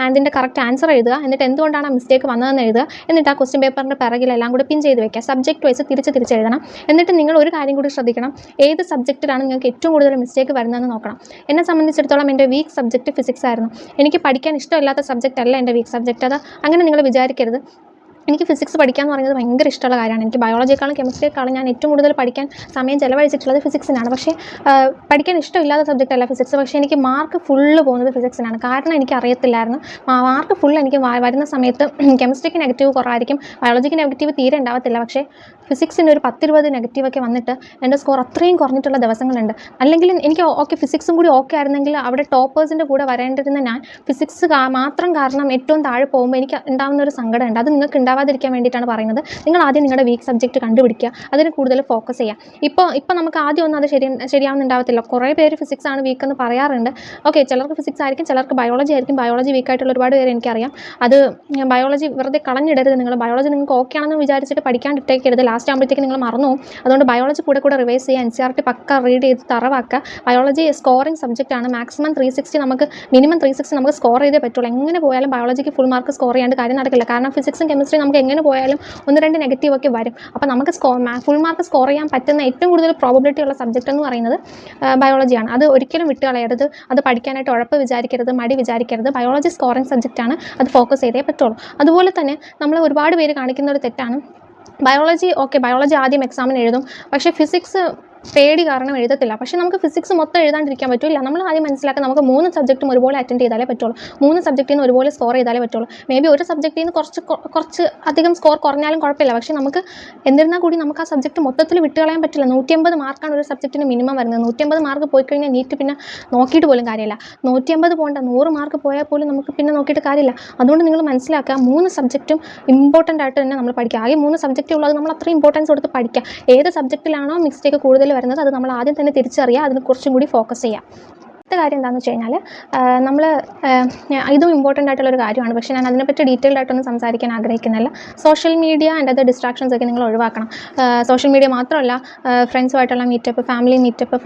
അതിൻ്റെ കറക്റ്റ് ആൻസർ എഴുതുക, എന്നിട്ട് എന്തുകൊണ്ടാണ് ആ മിസ്റ്റേക്ക് വന്നതെന്ന് എഴുതുക. എന്നിട്ട് ആ ക്വസ്റ്റ്യൻ പേപ്പറിൻ്റെ പിറകിലെല്ലാം കൂടി പിൻ ചെയ്ത് വെക്കുക. സബ്ജക്റ്റ് വൈസ് തിരിച്ച് എഴുതണം. എന്നിട്ട് നിങ്ങൾ ഒരു കാര്യം കൂടി ശ്രദ്ധിക്കണം, ഏത് സബ്ജക്റ്റിലാണ് നിങ്ങൾക്ക് ഏറ്റവും കൂടുതൽ മിസ്റ്റേക്ക് വരുന്നതെന്ന് നോക്കണം. എന്നെ സംബന്ധിച്ചിടത്തോളം എൻ്റെ വീക്ക് സബ്ജക്റ്റ് ഫിസിക്സ് ആയിരുന്നു. എനിക്ക് പഠിക്കാൻ ഇഷ്ടമില്ലാത്ത സബ്ജക്റ്റ് അല്ല എൻ്റെ വീക്ക് സബ്ജക്റ്റ്. അത് അങ്ങനെ നിങ്ങൾ വിചാരിക്കരുത്. എനിക്ക് ഫിസിക്സ് പഠിക്കുക എന്ന് പറയുന്നത് ഭയങ്കര ഇഷ്ടമുള്ള കാര്യമാണ്. എനിക്ക് ബയോളജിയേക്കാളും കെമിസ്ട്രിയേക്കാളും ഞാൻ ഏറ്റവും കൂടുതൽ പഠിക്കാൻ സമയം ചിലവഴിച്ചിട്ടുള്ളത് ഫിസിക്സിനാണ്. പക്ഷേ പഠിക്കാൻ ഇഷ്ടമില്ലാത്ത സബ്ജക്റ്റ് അല്ല ഫിസിക്സ്. പക്ഷേ എനിക്ക് മാർക്ക് ഫുള്ള് പോകുന്നത് ഫിസിക്സിനാണ്. കാരണം എനിക്ക് അറിയത്തില്ലായിരുന്നു. മാർക്ക് ഫുൾ എനിക്ക് വരുന്ന സമയത്ത് കെമിസ്ട്രിക്ക് നെഗറ്റീവ് കുറവായിരിക്കും, ബയോളജിക്ക് നെഗറ്റീവ് തീരെ ഉണ്ടാവത്തില്ല. പക്ഷേ ഫിസിക്സിന് ഒരു 10-20 നെഗറ്റീവൊക്കെ വന്നിട്ട് എൻ്റെ സ്കോർ അത്രയും കുറഞ്ഞിട്ടുള്ള ദിവസങ്ങളുണ്ട്. അല്ലെങ്കിൽ എനിക്ക് ഫിസിക്സും കൂടി ആയിരുന്നെങ്കിൽ അവിടെ ടോപ്പേഴ്സിൻ്റെ കൂടെ വരേണ്ടിരുന്ന ഞാൻ ഫിസിക്സ് മാത്രം കാരണം ഏറ്റവും താഴെ പോകുമ്പോൾ എനിക്ക് ഉണ്ടാകുന്ന ഒരു സങ്കടമുണ്ട്. അത് നിങ്ങൾക്ക് ഉണ്ടാവാതിരിക്കാൻ വേണ്ടിയിട്ടാണ് പറയുന്നത്. നിങ്ങൾ ആദ്യം നിങ്ങളുടെ വീക്ക് സബ്ജക്റ്റ് കണ്ടുപിടിക്കുക, അതിന് കൂടുതൽ ഫോക്കസ് ചെയ്യുക. ഇപ്പോൾ നമുക്ക് ആദ്യം ഒന്നും അത് ശരിയാവുന്നുണ്ടാവത്തില്ല. കുറേ പേര് ഫിസിക്സ് ആണ് വീക്ക് എന്ന് പറയാറുണ്ട്. ഓക്കെ, ചിലർക്ക് ഫിസിക്സ് ആയിരിക്കും, ചിലർക്ക് ബയോളജി ആയിരിക്കും. ബയോളജി വീക്കായിട്ടുള്ള ഒരുപാട് പേര് എനിക്കറിയാം. അത് ബയോളജി വെറുതെ കളഞ്ഞിടരുത്. നിങ്ങൾ ബയോളജി നിങ്ങൾക്ക് ഓക്കെ ആണെന്ന് വിചാരിച്ചിട്ട് പഠിക്കാണ്ടിട്ടേക്കരുത്. ലാസ്റ്റ് ആകുമ്പോഴത്തേക്ക് നിങ്ങൾ മറന്നു പോകും. അതുകൊണ്ട് ബയോളജി കൂടെ റിവൈസ് ചെയ്യുക. NCERT പക്ക റീഡ് ചെയ്ത് തറവാക്കുക. ബയോളജി സ്കോറിംഗ് സബ്ജക്റ്റ് ആണ്. മാക്സിമം 360 നമുക്ക് മിനിമം 360 നമുക്ക് സ്കോർ ചെയ്തേ പറ്റുള്ളൂ. എങ്ങനെ പോയാലും ബയോളജിക്ക് ഫുൾ മാർക്ക് സ്കോർ ചെയ്യാണ്ട് കാര്യം നടക്കില്ല. കാരണം ഫിസിക്സും കെമിസ്ട്രി നമുക്ക് എങ്ങനെ പോയാലും 1-2 നെഗറ്റീവൊക്കെ വരും. അപ്പോൾ നമുക്ക് ഫുൾ മാർക്ക് സ്കോർ ചെയ്യാൻ പറ്റുന്ന ഏറ്റവും കൂടുതൽ പ്രോബബിലിറ്റി ഉള്ള സബ്ജക്റ്റ് എന്ന് പറയുന്നത് ബയോളജിയാണ്. അത് ഒരിക്കലും വിട്ട് കളയരുത്. അത് പഠിക്കാനായിട്ട് ഉഴപ്പ് വിചാരിക്കരുത്, മടി വിചാരിക്കരുത്. ബയോളജി സ്കോറിംഗ് സബ്ജക്റ്റാണ്. അത് ഫോക്കസ് ചെയ്തേ പറ്റുള്ളൂ. അതുപോലെ തന്നെ നമ്മൾ ഒരുപാട് പേര് കാണിക്കുന്ന ഒരു തെറ്റാണ്, ബയോളജി ആദ്യം എക്സാമിന് എഴുതും, പക്ഷേ ഫിസിക്സ് പേടി കാരണം എഴുതത്തില്ല. പക്ഷേ നമുക്ക് ഫിസിക്സ് മൊത്തം എഴുതാണ്ടിരിക്കാൻ പറ്റില്ല. നമ്മൾ ആദ്യം മനസ്സിലാക്കുക, നമുക്ക് 3 സബ്ജക്റ്റും ഒരുപോലെ അറ്റൻഡ് ചെയ്താലേ പറ്റുള്ളൂ. 3 സബ്ജക്റ്റിൽ നിന്ന് ഒരുപോലെ സ്കോർ ചെയ്താലേ പറ്റുള്ളൂ. മേ ബി ഒരു സബ്ജക്റ്റിൽ നിന്ന് കുറച്ച് അധികം സ്കോർ കുറഞ്ഞാലും കുഴപ്പമില്ല. പക്ഷേ നമുക്ക് എന്നിരുന്നാൽ കൂടി നമുക്ക് ആ സബ്ജക്റ്റ് മൊത്തത്തിൽ വിട്ടുകളയാൻ പറ്റില്ല. 150 മാർക്കാണ് ഒരു സബ്ജക്റ്റിന് മിനിമം വരുന്നത്. 150 മാർക്ക് പോയി കഴിഞ്ഞാൽ നീറ്റ് പിന്നെ നോക്കിയിട്ട് പോലും കാര്യമില്ല. 150 പോകേണ്ട 100 മാർക്ക് പോയാൽ പോലും നമുക്ക് പിന്നെ നോക്കിയിട്ട് കാര്യമില്ല. അതുകൊണ്ട് നിങ്ങൾ മനസ്സിലാക്കുക, 3 സബ്ജക്റ്റും ഇമ്പോർട്ടൻ്റ് ആയിട്ട് തന്നെ നമ്മൾ പഠിക്കുക. ആകെ 3 സബ്ജക്റ്റ് ഉള്ളത്, നമ്മൾ അത്രയും ഇമ്പോർട്ടൻസ് കൊടുത്ത് പഠിക്കുക. ഏത് സബ്ജക്റ്റിലാണോ മിസ്റ്റേക്ക് കൂടുതൽ വരുന്നത് അത് നമ്മൾ ആദ്യം തന്നെ തിരിച്ചറിയുക, അതിന് കുറച്ചും കൂടി ഫോക്കസ് ചെയ്യുക. അടുത്ത കാര്യം എന്താണെന്ന് വെച്ച് കഴിഞ്ഞാൽ, നമ്മൾ ഇതും ഇമ്പോർട്ടൻ്റ് ആയിട്ടുള്ളൊരു കാര്യമാണ്. പക്ഷേ ഞാൻ അതിനെപ്പറ്റി ഡീറ്റെയിൽഡ് ആയിട്ടൊന്നും സംസാരിക്കാൻ ആഗ്രഹിക്കുന്നില്ല. Social media and other distractions ഒക്കെ നിങ്ങൾ ഒഴിവാക്കണം. സോഷ്യൽ മീഡിയ മാത്രമല്ല, ഫ്രണ്ട്സുമായിട്ടുള്ള മീറ്റപ്പ്,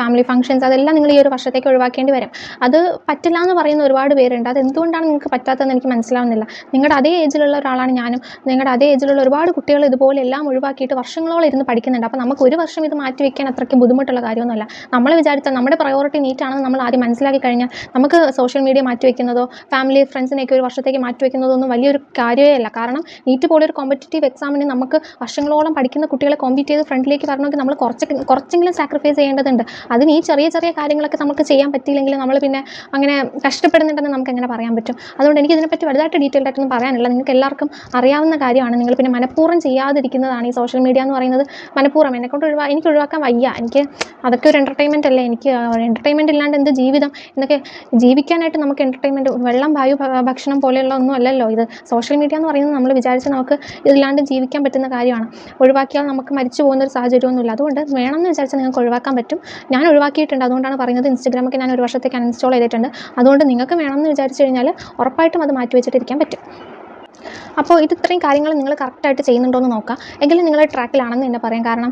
ഫാമിലി ഫംഗ്ഷൻസ്, അതെല്ലാം നിങ്ങൾ ഈ ഒരു വർഷത്തേക്ക് ഒഴിവാക്കേണ്ടി വരും. അത് പറ്റില്ല എന്ന് പറയുന്ന ഒരുപാട് പേരുണ്ട്. അത് എന്തുകൊണ്ടാണ് നിങ്ങൾക്ക് പറ്റാത്തതെന്ന് എനിക്ക് മനസ്സിലാവുന്നില്ല. നിങ്ങളുടെ അതേ ഏജിലുള്ള ഒരാളാണ് ഞാനും. നിങ്ങളുടെ അതേ ഏജിലുള്ള ഒരുപാട് കുട്ടികൾ ഇതുപോലെ എല്ലാം ഒഴിവാക്കിയിട്ട് വർഷങ്ങളോളം ഇരുന്ന് പഠിക്കുന്നുണ്ട്. അപ്പോൾ നമുക്ക് ഒരു വർഷം ഇത് മാറ്റി വയ്ക്കാൻ അത്രയ്ക്ക് ബുദ്ധിമുട്ടുള്ള കാര്യമൊന്നുമല്ല. നമ്മൾ വിചാരിച്ചാൽ നമ്മുടെ പ്രയോറിറ്റി നീറ്റാണെന്ന് നമ്മൾ ആദ്യം മനസ്സിലാക്കി കഴിഞ്ഞാൽ നമുക്ക് സോഷ്യൽ മീഡിയ മാറ്റി വയ്ക്കുന്നതോ ഫാമിലി ഫ്രണ്ട്സിനെയൊക്കെ ഒരു വർഷത്തേക്ക് മാറ്റി വയ്ക്കുന്നതോ ഒന്നും വലിയൊരു കാര്യമേ അല്ല. കാരണം നീറ്റ് പോലൊരു കോമ്പറ്റീറ്റീവ് എക്സാമിന് നമുക്ക് വർഷങ്ങളോളം പഠിക്കുന്ന കുട്ടികളെ കോമ്പീറ്റ് ചെയ്ത് ഫ്രണ്ടിലേക്ക് വരണമെങ്കിൽ നമ്മൾ കുറച്ചെങ്കിലും സാക്രിഫൈസ് ചെയ്യേണ്ടതുണ്ട്. അതിന് ഈ ചെറിയ കാര്യങ്ങളൊക്കെ നമുക്ക് ചെയ്യാൻ പറ്റിയില്ലെങ്കിൽ നമ്മൾ പിന്നെ അങ്ങനെ കഷ്ടപ്പെടുന്നുണ്ടെന്ന് നമുക്ക് എങ്ങനെ പറയാൻ പറ്റും? അതുകൊണ്ട് എനിക്ക് ഇതിനെപ്പറ്റി വലുതായിട്ട് ഡീറ്റെയിൽഡ് ആയിട്ടൊന്നും പറയാനില്ല. നിങ്ങൾക്ക് എല്ലാവർക്കും അറിയാവുന്ന കാര്യമാണ്. നിങ്ങൾ പിന്നെ മനഃപൂർവ്വം ചെയ്യാതിരിക്കുന്നതാണ് ഈ സോഷ്യൽ മീഡിയ എന്ന് പറയുന്നത്. മനഃപൂർവ്വം എന്നെക്കൊണ്ട് എനിക്ക് ഒഴിവാക്കാൻ വയ്യ. എനിക്ക് അതൊക്കെ ഒരു എൻ്റർടൈൻമെൻറ്റ് അല്ലേ. എനിക്ക് എൻ്റർടൈൻമെൻറ്റ് ഇല്ലാണ്ട് എന്ത് ജീവിതം? എന്നൊക്കെ ജീവിക്കാനായിട്ട് നമുക്ക് എൻ്റർടൈൻമെൻറ്റ്, വെള്ളം, വായു, ഭക്ഷണം പോലെയുള്ള ഒന്നും അല്ലല്ലോ ഇത്. സോഷ്യൽ മീഡിയ എന്ന് പറയുന്നത് നമ്മൾ വിചാരിച്ച് നമുക്ക് ഇതില്ലാണ്ട് ജീവിക്കാൻ പറ്റുന്ന കാര്യമാണ്. ഒഴിവാക്കിയാൽ നമുക്ക് മരിച്ചു പോകുന്നൊരു സാഹചര്യമൊന്നുമില്ല. അതുകൊണ്ട് വേണമെന്ന് വിചാരിച്ചാൽ നിങ്ങൾക്ക് ഒഴിവാക്കാൻ പറ്റും. ഞാൻ ഒഴിവാക്കിയിട്ടുണ്ട്. അതുകൊണ്ടാണ് പറയുന്നത്. ഇൻസ്റ്റഗ്രാമൊക്കെ ഞാൻ ഒരു വർഷത്തേക്ക് അൺഇൻസ്റ്റാൾ ചെയ്തിട്ടുണ്ട്. അതുകൊണ്ട് നിങ്ങൾക്ക് വേണമെന്ന് വിചാരിച്ചു കഴിഞ്ഞാൽ ഉറപ്പായിട്ടും അത് മാറ്റി വെച്ചിട്ടിരിക്കാൻ പറ്റും. അപ്പോൾ ഇത് ഇത്രയും കാര്യങ്ങൾ നിങ്ങൾ കറക്റ്റായിട്ട് ചെയ്യുന്നുണ്ടോ എന്ന് നോക്കാം. എങ്കിലും നിങ്ങൾ ട്രാക്കിലാണെന്ന് തന്നെ പറയാം. കാരണം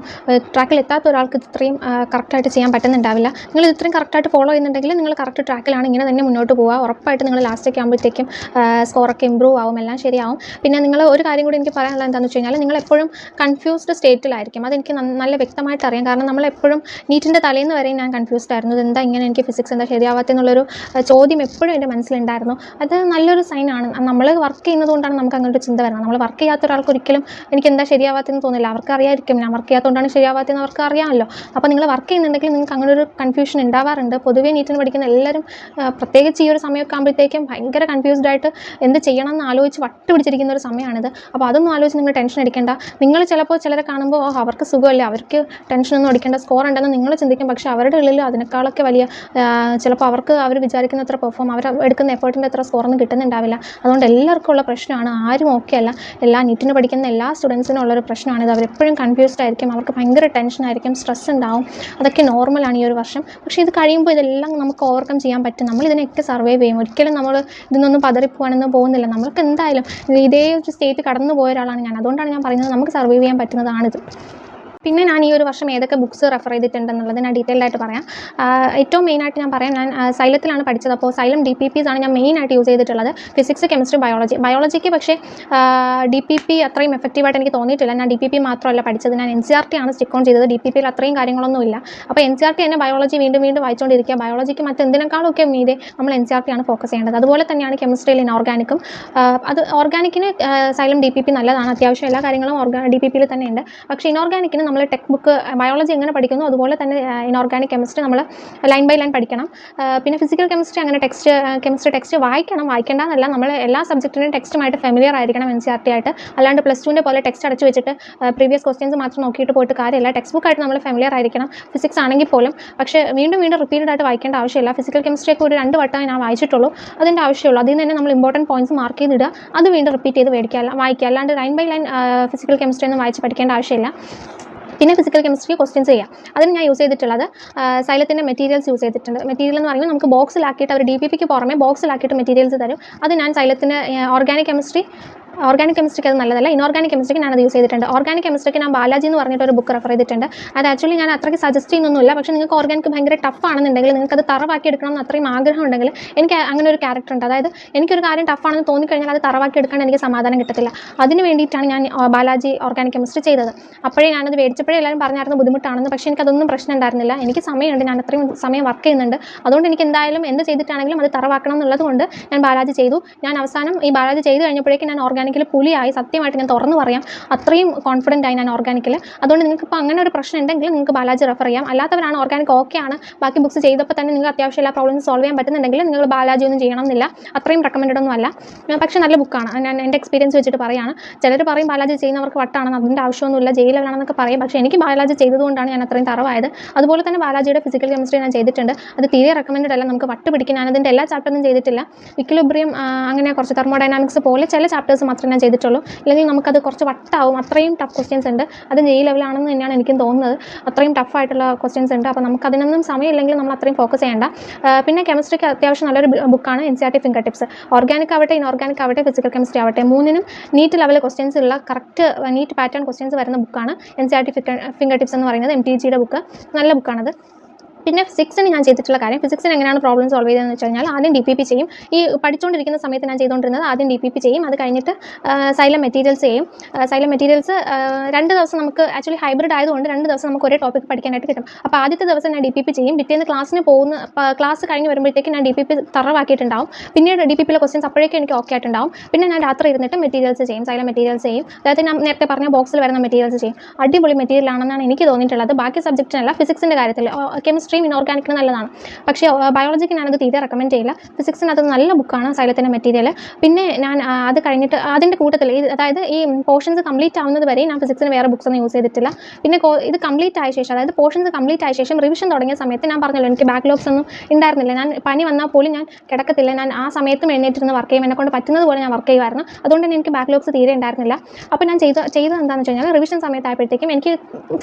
ട്രാക്കിൽ എത്താത്ത ഒരാൾക്ക് ഇത് ഇത്രയും കറക്റ്റായിട്ട് ചെയ്യാൻ പറ്റുന്നുണ്ടാവില്ല. നിങ്ങൾ ഇത്രയും കറക്റ്റായിട്ട് ഫോളോ ചെയ്യുന്നുണ്ടെങ്കിൽ നിങ്ങൾ കറക്റ്റ് ട്രാക്കിലാണ്. ഇങ്ങനെ തന്നെ മുന്നോട്ട് പോവുക. ഉറപ്പായിട്ട് നിങ്ങൾ ലാസ്റ്റൊക്കെ ആകുമ്പോഴത്തേക്കും സ്കോറൊക്കെ ഇമ്പ്രൂവ് ആവും, എല്ലാം ശരിയാവും. പിന്നെ നിങ്ങൾ ഒരു കാര്യം കൂടി എനിക്ക് പറയാനുള്ളത് എന്താണെന്ന് വെച്ച് കഴിഞ്ഞാൽ, നിങ്ങളെപ്പോഴും കൺഫ്യൂസ്ഡ് സ്റ്റേറ്റിലായിരിക്കും. അതെനിക്ക് നല്ല വ്യക്തമായിട്ട് അറിയാം. കാരണം നമ്മളെപ്പോഴും നീറ്റിൻ്റെ തലേന്ന് വരെ ഞാൻ കൺഫ്യൂസ്ഡ് ആയിരുന്നു. എന്താ ഇങ്ങനെ എനിക്ക് ഫിസിക്സ് എന്താ ശരിയാവാത്തെന്നുള്ളൊരു ചോദ്യം എപ്പോഴും എൻ്റെ മനസ്സിലുണ്ടായിരുന്നു. അത് നല്ലൊരു സൈനാണ്. നമ്മൾ വർക്ക് ചെയ്യുന്നതുകൊണ്ടാണ് നമുക്ക് അങ്ങനൊരു ചിന്ത വരുന്നത്. നമ്മൾ വർക്ക് ചെയ്യാത്ത ഒരാൾക്ക് ഒരിക്കലും എനിക്ക് എന്താ ശരിയാവാത്തെന്ന് തോന്നില്ല. അവർക്ക് അറിയാമായിരിക്കും ഞാൻ വർക്ക് ചെയ്യാത്തതുകൊണ്ടാണ് ശരിയാവാത്തതെന്ന് അവർക്ക് അറിയാമല്ലോ. അപ്പോൾ നിങ്ങൾ വർക്ക് ചെയ്യുന്നുണ്ടെങ്കിൽ നിങ്ങൾക്ക് അങ്ങനെ ഒരു കൺഫ്യൂഷൻ ഉണ്ടാവാറുണ്ട്. പൊതുവേ നീറ്റിന് പഠിക്കുന്ന എല്ലാവരും പ്രത്യേകിച്ച് ഈ ഒരു സമയമൊക്കെ ആകുമ്പോഴത്തേക്കും ഭയങ്കര കൺഫ്യൂസ്ഡ് ആയിട്ട് എന്ത് ചെയ്യണം എന്ന് ആലോചിച്ച് വട്ട് പിടിച്ചിരിക്കുന്ന ഒരു സമയമാണിത്. അപ്പോൾ അതൊന്നും ആലോചിച്ച് നിങ്ങൾ ടെൻഷൻ അടിക്കേണ്ട. നിങ്ങൾ ചിലപ്പോൾ ചിലരെ കാണുമ്പോൾ അവർക്ക് സുഖമല്ലേ, അവർക്ക് ടെൻഷനൊന്നും അടിക്കേണ്ട, സ്കോർ ഉണ്ടെന്ന് നിങ്ങൾ ചിന്തിക്കും. പക്ഷേ അവരുടെ ഉള്ളിൽ അതിനേക്കാളൊക്കെ വലിയ ചിലപ്പോൾ അവർക്ക് അവർ വിചാരിക്കുന്ന അത്ര പെർഫോം, അവർ എടുക്കുന്ന എഫേർട്ടിൻ്റെ അത്ര സ്കോറൊന്നും കിട്ടുന്നുണ്ടാവില്ല. അതുകൊണ്ട് എല്ലാവർക്കും ഉള്ള പ്രശ്നമാണ്. ആരും ഓക്കെ അല്ല. എല്ലാ നീറ്റിന് പഠിക്കുന്ന എല്ലാ സ്റ്റുഡൻസിനും ഉള്ളൊരു പ്രശ്നമാണിത്. അവരെപ്പോഴും കൺഫ്യൂസ്ഡ് ആയിരിക്കും. അവർക്ക് ഭയങ്കര ടെൻഷനായിരിക്കും, സ്ട്രെസ് ഉണ്ടാവും. അതൊക്കെ നോർമലാണ് ഈ ഒരു വർഷം. പക്ഷേ ഇത് കഴിയുമ്പോൾ ഇതെല്ലാം നമുക്ക് ഓവർകം ചെയ്യാൻ പറ്റും. നമ്മൾ ഇതിനൊക്കെ സർവൈവ് ചെയ്യും. ഒരിക്കലും നമ്മൾ ഇതിനൊന്നും പതറിപ്പോകാനൊന്നും പോകുന്നില്ല. നമ്മൾക്ക് എന്തായാലും ഇതേ ഒരു സ്റ്റേറ്റ് കടന്നു പോയ ഒരാളാണ് ഞാൻ. അതുകൊണ്ടാണ് ഞാൻ പറയുന്നത് നമുക്ക് സർവൈവ് ചെയ്യാൻ പറ്റുന്നതാണിത്. പിന്നെ ഞാൻ ഈ ഒരു വർഷം ഏതൊക്കെ ബുക്ക്സ് റെഫർ ചെയ്തിട്ടുണ്ടെന്നുള്ളത് ഞാൻ ഡീറ്റെയിൽഡ് ആയിട്ട് പറയാം. ഏറ്റവും മെയിനായിട്ട് ഞാൻ പറയാം, ഞാൻ സൈലത്തിലാണ് പഠിച്ചത്. അപ്പോൾ സൈലം DPPs ആണ് ഞാൻ മെയിനായിട്ട് യൂസ് ചെയ്തിട്ടുള്ളത്. ഫിസിക്സ്, കെമിസ്ട്രി, ബയോളജിക്ക് പക്ഷേ DPP അത്രയും എഫക്റ്റീവായിട്ട് എനിക്ക് തോന്നിയിട്ടില്ല. ഞാൻ DPP മാത്രമല്ല പഠിച്ചത്, ഞാൻ NCERT ആണ് സ്റ്റിക്ക് ഓൺ ചെയ്തത്. DPPയിൽ അത്രയും കാര്യങ്ങളൊന്നുമില്ല. അപ്പോൾ NCERT തന്നെ ബയോളജി വീണ്ടും വായിച്ചുകൊണ്ടിരിക്കുക. ബയോളജിക്ക് മറ്റെന്തിനേക്കാളൊക്കെ മീതെ നമ്മൾ NCERT ആണ് ഫോക്കസ് ചെയ്യേണ്ടത്. അതുപോലെ തന്നെയാണ് കെമിസ്ട്രിയിൽ ഇനോർഗാനിക്കും. അത് ഓർഗാനിക്കിന് സൈലം DPP നല്ലതാണ്. അത്യാവശ്യം എല്ലാ കാര്യങ്ങളും DPPയിൽ തന്നെ ഉണ്ട്. പക്ഷേ ഇനോർഗാനിക്കിന് നമ്മൾ ടെക്സ്റ്റ് ബുക്ക് ബയോളജി എങ്ങനെ പഠിക്കുന്നു അതുപോലെ തന്നെ ഇനോർഗാനിക് കെമിസ്ട്രി നമ്മൾ ലൈൻ ബൈ ലൈൻ പഠിക്കണം. പിന്നെ ഫിസിക്കൽ കെമിസ്ട്രി അങ്ങനെ കെമിസ്ട്രി ടെക്സ്റ്റ് വായിക്കേണ്ടെന്നല്ല, നമ്മൾ എല്ലാ സബ്ജക്റ്റിനും ടെക്സ്റ്റുമായിട്ട് ഫെമിലിയർ ആയിരിക്കണം NCERT ആയിട്ട്. അല്ലാണ്ട് +2ൻ്റെ പോലെ ടെക്സ്റ്റ് അടച്ചു വെച്ചിട്ട് പ്രീവിയസ് ക്വസ്റ്റ്യൻസ് മാത്രം നോക്കിയിട്ട് പോയിട്ട് കാര്യമില്ല. ടെക്സ്റ്റ് ബുക്കായിട്ട് നമ്മൾ ഫെമിലിയർ ആയിരിക്കണം, ഫിസിക്സ് ആണെങ്കിൽ പോലും. പക്ഷേ വീണ്ടും റിപ്പീറ്റഡ് ആയിട്ട് വായിക്കേണ്ട ആവശ്യമില്ല. ഫിസിക്കൽ കെമിസ്ട്രിയൊക്കെ ഒരു 2 വട്ടമേ ഞാൻ വായിച്ചിട്ടുള്ളൂ. അതിൻ്റെ ആവശ്യമുള്ളൂ. അതിൽ നിന്ന് തന്നെ നമ്മൾ ഇമ്പോർട്ടൻറ്റ് പോയിന്റ്സ് മാർക്ക് ചെയ്തിടുക, അത് വീണ്ടും റിപ്പീറ്റ് ചെയ്ത് വായിക്കുക. അല്ലാണ്ട് line by line physical chemistry ഒന്നും വായിച്ച് പഠിക്കേണ്ട ആവശ്യമില്ല. പിന്നെ ഫിസിക്കൽ കെമിസ്ട്രി ക്വസ്റ്റ്യൻസ് ചെയ്യാം. അതിന് ഞാൻ യൂസ് ചെയ്തിട്ടുള്ളത് സൈലത്തിൻ്റെ മെറ്റീരിയൽസ് യൂസ് ചെയ്തിട്ടുണ്ട്. മെറ്റീരിയൽ എന്ന് പറയുമ്പോൾ നമുക്ക് ബോക്സിലാക്കിയിട്ട് അവർ DPPക്ക് പുറമെ ബോക്സിലാക്കിയിട്ട് മെറ്റീരിയൽസ് തരും. അത് ഞാൻ സൈലത്തിന് ഓർഗാനിക് കെമിസ്ട്രിക്ക് അത് നല്ലതല്ല. ഇനോർഗാനിക് കെമിസ്ട്രിക്ക് ഞാനത് യൂസ് ചെയ്തിട്ടുണ്ട്. ഓർഗാനിക് കെമിസ്ട്രിക്ക് ഞാൻ ബാലാജി എന്ന് പറഞ്ഞിട്ട് ഒരു ബുക്ക് റെഫർ ചെയ്തിട്ടുണ്ട്. അത് ആക്ച്വലി ഞാൻ അത്രയ്ക്ക് സജസ്റ്റ് ചെയ്യുന്നൊന്നുമില്ല. പക്ഷേ നിങ്ങൾക്ക് ഓർഗാനിക് ഭയങ്കര ടഫ് ആണെന്നുണ്ടെങ്കിൽ, നിങ്ങൾക്ക് അത് തറവാക്കി എടുക്കണം എന്ന് അത്രയും ആഗ്രഹം ഉണ്ടെങ്കിൽ, എനിക്ക് അങ്ങനെ ഒരു ക്യാരക്ടർ ഉണ്ട്. അതായത് എനിക്കൊരു കാര്യം ടഫാണെന്ന് തോന്നിക്കഴിഞ്ഞാൽ അത് തറവാക്കി എടുക്കാണ്ട് എനിക്ക് സമാധാനം കിട്ടത്തില്ല. അതിന് വേണ്ടിയിട്ടാണ് ഞാൻ ബാലാജി ഓർഗാനിക് കെമിസ്ട്രി ചെയ്തത്. അപ്പോഴേ ഞാനത് മേടിച്ചപ്പോഴേ എല്ലാവരും പറഞ്ഞായിരുന്നു ബുദ്ധിമുട്ടാണെന്ന്. പക്ഷേ എനിക്കതൊന്നും പ്രശ്നം ഉണ്ടായിരുന്നില്ല. എനിക്ക് സമയമുണ്ട്, ഞാൻ അത്രയും സമയം വർക്ക് ചെയ്യുന്നുണ്ട്. അതുകൊണ്ട് എനിക്ക് എന്തായാലും എന്ത് ചെയ്തിട്ടാണെങ്കിലും അത് തറവാക്കണം എന്നുള്ളത് കൊണ്ട് ഞാൻ ബാലാജി ചെയ്തു. ഞാൻ അവസാനം ഈ ബാലാജി ചെയ്ത് കഴിഞ്ഞപ്പോഴേക്കും ഞാൻ ഓർഗാനിക്കിൽ പുലിയായി. സത്യമായിട്ട് ഞാൻ തുറന്നു പറയാം, അത്രയും കോൺഫിഡൻ്റ് ആയി ഞാൻ ഓർഗാനിക്കിൽ. അതുകൊണ്ട് നിങ്ങൾക്ക് ഇപ്പോൾ അങ്ങനെ ഒരു പ്രശ്നം ഉണ്ടെങ്കിൽ നിങ്ങൾക്ക് ബാലാജി റെഫർ ചെയ്യാം. അല്ലാത്തവരാണ് ഓർഗാനിക് ഓക്കെ ആണ്, ബാക്കി ബുക്സ് ചെയ്തപ്പോൾ തന്നെ നിങ്ങൾക്ക് അത്യാവശ്യം എല്ലാ പ്രോബ്ലംസ് സോൾവ് ചെയ്യാൻ പറ്റുന്നുണ്ടെങ്കിൽ നിങ്ങൾ ബാലാജി ഒന്നും ചെയ്യണം എന്നില്ല. അത്രയും റെക്കമെൻഡ് ഒന്നും അല്ല. പക്ഷേ നല്ല ബുക്കാണ്. ഞാൻ എൻ്റെ എക്സ്പീരിയൻസ് വെച്ചിട്ട് പറയുകയാണ്. ചിലർ പറയും ബാലാജി ചെയ്യുന്നവർക്ക് വട്ടാണെന്ന്. അതിൻ്റെ ആവശ്യമൊന്നുമില്ല, ജയിലാണെന്നൊക്കെ പറയും. പക്ഷേ എനിക്ക് ബാലാജി ചെയ്തതുകൊണ്ടാണ് ഞാൻ അത്രയും തറവായത്. അതുപോലെ തന്നെ ബാലാജിയുടെ ഫിസിക്കൽ കെമിസ്ട്രി ഞാൻ ചെയ്തിട്ടുണ്ട്. അത് തീരെ റെക്കമെൻഡ് അല്ല, നമുക്ക് വട്ട് പിടിക്കും. ഞാനതിൻ്റെ എല്ലാ ചാപ്റ്ററും ചെയ്തിട്ടില്ല. ഇക്വിലിബ്രിയം അങ്ങനെ കുറച്ച് തെർമോഡൈനാമിക്സ് പോലെ ചില ചാപ്റ്റേഴ്സ് മാത്രമേ ഞാൻ ചെയ്തിട്ടുള്ളൂ. അല്ലെങ്കിൽ നമുക്കത് കുറച്ച് വട്ടാവും. അത്രയും ടഫ് ക്വസ്റ്റ്യൻസ് ഉണ്ട്. അത് ലെവലാണെന്ന് തന്നെയാണ് എനിക്കും തോന്നുന്നത്. അത്രയും ടഫായിട്ടുള്ള ക്വസ്റ്റ്യൻസ് ഉണ്ട്. അപ്പോൾ നമുക്ക് അതിനൊന്നും സമയമില്ലെങ്കിൽ നമ്മൾ അത്രയും ഫോക്കസ് ചെയ്യേണ്ട. പിന്നെ കെമിസ്ട്രിക്ക് അത്യാവശ്യം നല്ലൊരു ബുക്കാണ് NCERT ഫിംഗർ ടിപ്സ്. ഓർഗാനിക് ആവട്ടെ, ഇനോർഗാനിക് ആവട്ടെ, ഫിസിക്കൽ കെമിസ്ട്രി ആവട്ടെ, മൂന്നിനും നീറ്റ് ലെവൽ ക്വസ്റ്റ്യൻസ് ഉള്ള കറക്റ്റ് നീറ്റ് പാറ്റേൺ ക്വസ്റ്റ്യൻസ് വരുന്ന ബുക്കാണ് NCERT ഫിംഗർ ടിപ്സ് എന്ന് പറയുന്നത്. MTGയുടെ ബുക്ക്, നല്ല ബുക്കാണത്. പിന്നെ ഫിസിക്സിന് ഞാൻ ചെയ്തിട്ടുള്ള കാര്യം, ഫിസിക്സിന് എങ്ങനെയാണ് പ്രോബ്ലം സോൾവ് ചെയ്തതെന്ന് വെച്ച് കഴിഞ്ഞാൽ, ആദ്യം DPP ചെയ്യും. ഈ പഠിച്ചുകൊണ്ടിരിക്കുന്ന സമയത്ത് ഞാൻ ചെയ്തുകൊണ്ടിരുന്നത് ആദ്യം DPP ചെയ്യും. അത് കഴിഞ്ഞിട്ട് സൈലം മെറ്റീരിയൽസ് ചെയ്യും. സൈലം മെറ്റീരിയൽസ് 2 ദിവസം നമുക്ക് ആക്ച്വലി ഹൈബ്രിഡ് ആയതുകൊണ്ട് 2 ദിവസം നമുക്ക് ഒരേ ടോപ്പിക് പഠിക്കാനായിട്ട് കിട്ടും. അപ്പോൾ ആദ്യത്തെ ദിവസം ഞാൻ DPP ചെയ്യും. പിറ്റേന്ന് ക്ലാസ് കഴിഞ്ഞ് വരുമ്പോഴത്തേക്ക് ഞാൻ DPP തറവാക്കിയിട്ടുണ്ടാവും. പിന്നീട് DPPയിലെ ക്വസ്റ്റ്യൻസ് അപ്പോഴേക്കും എനിക്ക് ഓക്കെ ആയിട്ടുണ്ടാവും. പിന്നെ ഞാൻ രാത്രി ഇരുന്നിട്ട് മെറ്റീരിയൽസ് ചെയ്യും, സൈലം മെറ്റീരിയൽസ് ചെയ്യും. അതായത് ഞാൻ നേരത്തെ പറഞ്ഞ ബോക്സിൽ വരുന്ന മെറ്റീരിയൽസ് ചെയ്യും. അടിപൊളി മെറ്റീരിയൽ ആണെന്നാണ് എനിക്ക് തോന്നിയിട്ടുള്ളത്. ബാക്കി സബ്ജക്റ്റിനല്ല, ഫിസിക്സിൻ്റെ കാര്യത്തിൽ. കെമിസ്ട്രി ഇനോർഗാനിക്കിന് നല്ലതാണ്, പക്ഷേ ബയോളജിക്ക് ഞാനത് തീരെ റെക്കമെൻഡ് ചെയ്യില്ല. ഫിസിക്സിന് അത് നല്ല ബുക്കാണ് സൈലത്തിൻ്റെ മെറ്റീരിയൽ. പിന്നെ ഞാൻ അത് കഴിഞ്ഞിട്ട് അതിൻ്റെ കൂട്ടത്തിൽ അതായത് ഈ പോർഷൻസ് കംപ്ലീറ്റ് ആവുന്നത് വരെ ഞാൻ ഫിസിക്സിന് വേറെ ബുക്സ് ഒന്നും യൂസ് ചെയ്തിട്ടില്ല. പിന്നെ ഇത് കംപ്ലീറ്റ് ആയ ശേഷം, അതായത് പോർഷൻസ് കംപ്ലീറ്റ് ആയ ശേഷം റിവിഷൻ തുടങ്ങിയ സമയത്ത് ഞാൻ പറഞ്ഞല്ലോ എനിക്ക് ബാക്ക്ലോഗ്സ് ഒന്നും ഉണ്ടായിരുന്നില്ല. ഞാൻ പനി വന്നാൽ പോലും ഞാൻ കിടക്കത്തില്ല. ഞാൻ ആ സമയത്തും എഴുന്നേറ്റിരുന്ന് വർക്ക് ചെയ്യും. എന്നെക്കൊണ്ട് പറ്റുന്നത് പോലെ ഞാൻ വർക്ക് ചെയ്യുമായിരുന്നു. അതുകൊണ്ട് തന്നെ എനിക്ക് ബാക്ക്ലോഗ്സ് തീരെ ഉണ്ടായിരുന്നില്ല. അപ്പോൾ ഞാൻ ചെയ്തത് എന്താണെന്ന് വെച്ച് കഴിഞ്ഞാൽ, റിവിഷൻ സമയത്തായപ്പോഴത്തേക്കും എനിക്ക്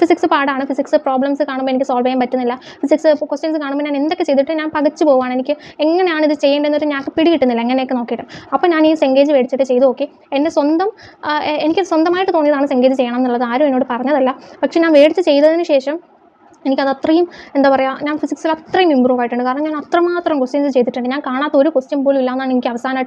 ഫിസിക്സ് പാടാണ്. ഫിസിക്സ് പ്രോബ്ലംസ് കാണുമ്പോൾ എനിക്ക് സോൾവ് ചെയ്യാൻ പറ്റുന്നില്ല. ഫിസിക്സ് ക്വസ്റ്റ്യൻസ് കാണുമ്പോൾ ഞാൻ എന്തൊക്കെ ചെയ്തിട്ട് ഞാൻ പകച്ചു പോവുകയാണ്. എനിക്ക് എങ്ങനെയാണ് ഇത് ചെയ്യേണ്ടതെന്നൊരു ഞങ്ങൾക്ക് പിടി കിട്ടുന്നില്ല എങ്ങനെയൊക്കെ നോക്കിയിട്ട്. അപ്പോൾ ഞാൻ ഈ സെങ്കേജ് മേടിച്ചിട്ട് ചെയ്ത് നോക്കി. എനിക്ക് സ്വന്തമായിട്ട് തോന്നിയതാണ് സെങ്കേജ് ചെയ്യണം എന്നുള്ളത്, ആരും എന്നോട് പറഞ്ഞതല്ല. പക്ഷേ ഞാൻ മേടിച്ച് ചെയ്തതിന് ശേഷം എനിക്കത് അത്രയും എന്താ പറയുക, ഞാൻ ഫിസിക്സിൽ അത്രയും ഇമ്പ്രൂവ് ആയിട്ടുണ്ട്. കാരണം ഞാൻ അത്രമാത്രം ക്വസ്റ്റ്യൻസ് ചെയ്തിട്ടുണ്ട്. ഞാൻ കാണാത്ത ഒരു ക്വസ്റ്റ്യൻ പോലും ഇല്ലാന്നാണ് എനിക്ക് അവസാനം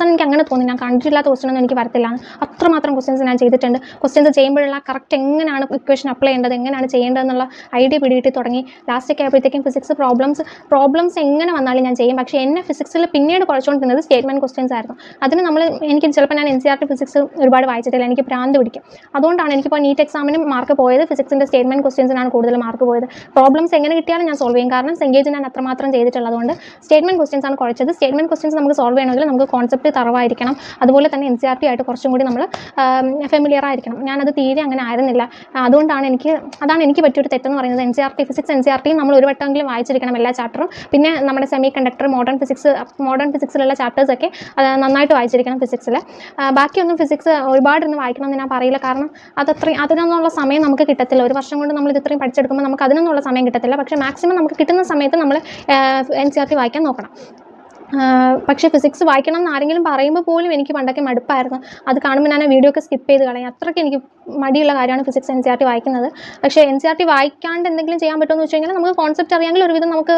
എനിക്ക് അങ്ങനെ തോന്നി. ഞാൻ കണ്ടിട്ടില്ലാത്ത ക്വസ്റ്റ്യനൊന്നും എനിക്ക് വരത്തില്ല. അത്രമാത്രം ക്വസ്റ്റ്യൻസ് ഞാൻ ചെയ്തിട്ടുണ്ട്. ക്വസ്റ്റ്യൻസ് ചെയ്യുമ്പോഴുള്ള കറക്റ്റ് എങ്ങനെയാണ് ഇക്വേഷൻ അപ്ലൈ ചെയ്യേണ്ടത്, എങ്ങനെയാണ് ചെയ്യേണ്ടതെന്നുള്ള ഐഡിയ പിടിയിട്ട് തുടങ്ങി. ലാസ്റ്റൊക്കെ ആയപ്പോഴത്തേക്കും ഫിസിക്സ് പ്രോബ്ലംസ് എങ്ങനെ വന്നാലും ഞാൻ ചെയ്യും. പക്ഷേ എന്നെ ഫിസിക്സിൽ പിന്നീട് കുഴച്ചുകൊണ്ടിരുന്നത് സ്റ്റേറ്റ്മെൻറ്റ് ക്വസ്റ്റ്യൻസ് ആയിരുന്നു. അതിന് എനിക്ക് ചിലപ്പോൾ ഞാൻ NCERT ഫിസിക്സ് ഒരുപാട് വായിച്ചിട്ടില്ല, എനിക്ക് ഭ്രാന്ത് പിടിക്കും. അതുകൊണ്ടാണ് എനിക്കിപ്പോൾ നീറ്റ് എക്സാമിനും മാർക്ക് പോയത് ഫിസിക്സിൻ്റെ സ്റ്റേറ്റ്മെൻറ്റ് ക്വസ്റ്റ്യൻസിനാണ് കൂടുതൽ മാർക്ക് പോയത്. പ്രോബ്ലംസ് എങ്ങനെ കിട്ടിയാലും ഞാൻ സോൾവ് ചെയ്യും. കാരണം സെങ്കേജ് ഞാൻ അത്രമാത്രം ചെയ്തിട്ടുള്ളതുകൊണ്ട് സ്റ്റേറ്റ്മെൻറ്റ് ക്വസ്റ്റ്യൻസ് ആണ് കുഴച്ചത്. സ്റ്റേറ്റ്മെൻറ്റ് ക്വസ്റ്റ്യൻസ് നമുക്ക് സോൾവ് ചെയ്യണമെങ്കിൽ നമുക്ക് കോൺസെപ്റ്റ് തറവായിരിക്കണം. അതുപോലെ തന്നെ NCERT ആയിട്ട് കുറച്ചും കൂടി നമ്മൾ ഫെമിലിയർ ആയിരിക്കണം. ഞാനത് തീരെ അങ്ങനെ ആയിരുന്നില്ല. അതാണ് എനിക്ക് പറ്റിയൊരു തെറ്റെന്ന് പറയുന്നത്. NCERT നമ്മൾ ഒരു വട്ടമെങ്കിലും വായിച്ചിരിക്കണം എല്ലാ ചാപ്റ്ററും. പിന്നെ നമ്മുടെ സെമി കണ്ടക്ടർ, മോഡേൺ ഫിസിക്സിലുള്ള ചാപ്റ്റേഴ്സൊക്കെ നന്നായിട്ട് വായിച്ചിരിക്കണം ഫിസിക്സിൽ. ബാക്കിയൊന്നും ഫിസിക്സ് ഒരുപാടൊന്നും വായിക്കണമെന്ന് ഞാൻ പറയില്ല. കാരണം അതിനൊന്നുള്ള സമയം നമുക്ക് കിട്ടത്തില്ല. ഒരു വർഷം കൊണ്ട് നമ്മൾ ഇത് ഇത്രയും പഠിച്ചെടുക്കുമ്പോൾ നമുക്ക് അതിനൊന്നുള്ള സമയം കിട്ടത്തില്ല. പക്ഷേ മാക്സിമം നമുക്ക് കിട്ടുന്ന സമയത്ത് നമ്മൾ NCERT വായിക്കാൻ നോക്കണം. പക്ഷേ ഫിസിക്സ് വായിക്കണം എന്ന് ആരെങ്കിലും പറയുമ്പോൾ പോലും എനിക്ക് പണ്ടൊക്കെ മടുപ്പായിരുന്നു. അത് കാണുമ്പോൾ ഞാൻ വീഡിയോ ഒക്കെ സ്കിപ്പ് ചെയ്ത് കളയും. അത്രയ്ക്ക് എനിക്ക് മടിയുള്ള കാര്യമാണ് ഫിസിക്സ് NCERT വായിക്കുന്നത്. പക്ഷേ NCERT വായിക്കാണ്ട് എന്തെങ്കിലും ചെയ്യാൻ പറ്റുമെന്ന് വെച്ച് കഴിഞ്ഞാൽ നമുക്ക് കോൺസെപ്റ്റ് അറിയാമെങ്കിൽ ഒരുവിധം നമുക്ക്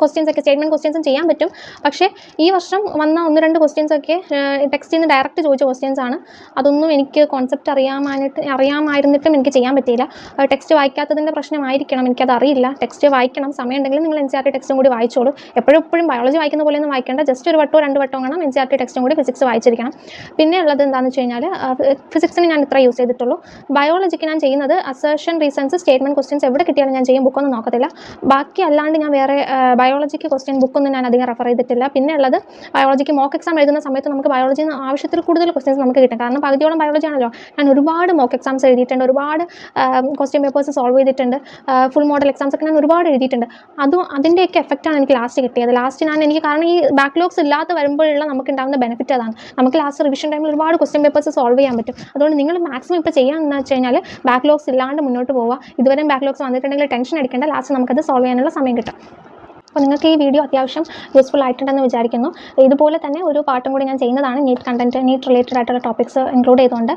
സ്റ്റേറ്റ്മെൻറ്റ് ക്വസ്റ്റ്യൻസും ചെയ്യാൻ പറ്റും. പക്ഷേ ഈ വർഷം വന്ന 1-2 ക്വസ്റ്റ്യൻസൊക്കെ ടെക്സ്റ്റിൽ നിന്ന് ഡയറക്റ്റ് ചോദിച്ച ക്വസ്റ്റ്യൻസ് ആണ്. അതൊന്നും എനിക്ക് കോൺസെപ്റ്റ് അറിയാമായിരുന്നിട്ടും എനിക്ക് ചെയ്യാൻ പറ്റിയില്ല. ടെക്സ്റ്റ് വായിക്കാത്തതിൻ്റെ പ്രശ്നമായിരിക്കണം, എനിക്കതറിയില്ല. ടെക്സ്റ്റ് വായിക്കണം, സമയം ഉണ്ടെങ്കിൽ നിങ്ങൾ NCERT ടെക്സ്റ്റും കൂടി വായിച്ചോളൂ. എപ്പോഴും ബയോളജി വായിക്കുന്ന പോലെയൊന്നും വായിക്കേണ്ട. ജസ്റ്റ് ഒരു വട്ടോ 2 വട്ടം കാണാം NCERT ടെക്സ്റ്റും കൂടി ഫിസിക്സ് വായിച്ചിരിക്കണം. പിന്നെ ഉള്ളത് എന്താണെന്ന് വെച്ച് കഴിഞ്ഞാൽ ഫിസിക്സിന് ഞാൻ ഇത്ര യൂസ് ചെയ്തിട്ടുള്ളൂ. ബയോളജിക്ക് ഞാൻ ചെയ്യുന്നത് അസേർഷൻ, റീസൺസ്, സ്റ്റേറ്റ്മെൻറ്റ് ക്വസ്റ്റ്യൻസ് എവിടെ കിട്ടിയാലും ഞാൻ ചെയ്യും. ബുക്കൊന്നും നോക്കത്തില്ല. ബാക്കി അല്ലാണ്ട് ഞാൻ വേറെ ബയോളജിക്ക് ക്വസ്റ്റ്യൻ ബുക്കൊന്നും ഞാൻ അധികം റെഫർ ചെയ്തിട്ടില്ല. പിന്നെ ഉള്ളത് ബയോളജിക്ക് മോക്ക് എക്സാം എഴുതുന്ന സമയത്ത് നമുക്ക് ബയോളജിയിൽ നിന്ന് ആവശ്യത്തിൽ കൂടുതൽ ക്വസ്റ്റ്യൻസ് നമുക്ക് കിട്ടും. കാരണം പകുതിയോളം ബയോളജി ആണല്ലോ. ഞാൻ ഒരുപാട് മോക്ക് എക്സാംസ് എഴുതിയിട്ടുണ്ട്, ഒരുപാട് ക്വസ്റ്റ്യൻ പേപ്പേഴ്സ് സോൾവ് ചെയ്തിട്ടുണ്ട്, ഫുൾ മോഡൽ എക്സാംസ് ഒക്കെ ഞാൻ ഒരുപാട് എഴുതിയിട്ടുണ്ട്. അതിൻ്റെയൊക്കെ എഫക്റ്റാണ് എനിക്ക് ലാസ്റ്റ് കിട്ടിയത്. കാരണം ഈ ബാക്ക്ലോഗ്സ് ഇല്ലാത്ത വരുമ്പോഴുള്ള നമുക്ക് ഉണ്ടാകുന്ന ബെനിഫിറ്റ് അതാണ്. നമുക്ക് ലാസ്റ്റ് റിവിഷൻ ടൈമിൽ ഒരുപാട് ക്വസ്റ്റ്യൻ പേപ്പേഴ്സ് സോൾവ് ചെയ്യാൻ പറ്റും. അതുകൊണ്ട് നിങ്ങൾ മാക്സിമം ഇപ്പോൾ ചെയ്യാമെന്ന് വെച്ച് കഴിഞ്ഞാൽ ബാക്ക്ലോഗ്സ് ഇല്ലാണ്ട് മുന്നോട്ട് പോവുക. ഇതുവരെയും ബാക്ക്ലോഗ്സ് വന്നിട്ടുണ്ടെങ്കിൽ ടെൻഷൻ അടിക്കേണ്ട, ലാസ്റ്റ് നമുക്കത് സോൾവ് ചെയ്യാനുള്ള സമയം കിട്ടും. അപ്പോൾ നിങ്ങൾക്ക് ഈ വീഡിയോ അത്യാവശ്യം യൂസ്ഫുൾ ആയിട്ടുണ്ടെന്ന് വിചാരിക്കുന്നു. ഇതുപോലെ തന്നെ ഒരു പാട്ടും കൂടി ഞാൻ ചെയ്യുന്നതാണ്. നീറ്റ് റിലേറ്റഡ് ആയിട്ടുള്ള ടോപ്പിക്സ് ഇൻക്ലൂഡ് ചെയ്തുകൊണ്ട്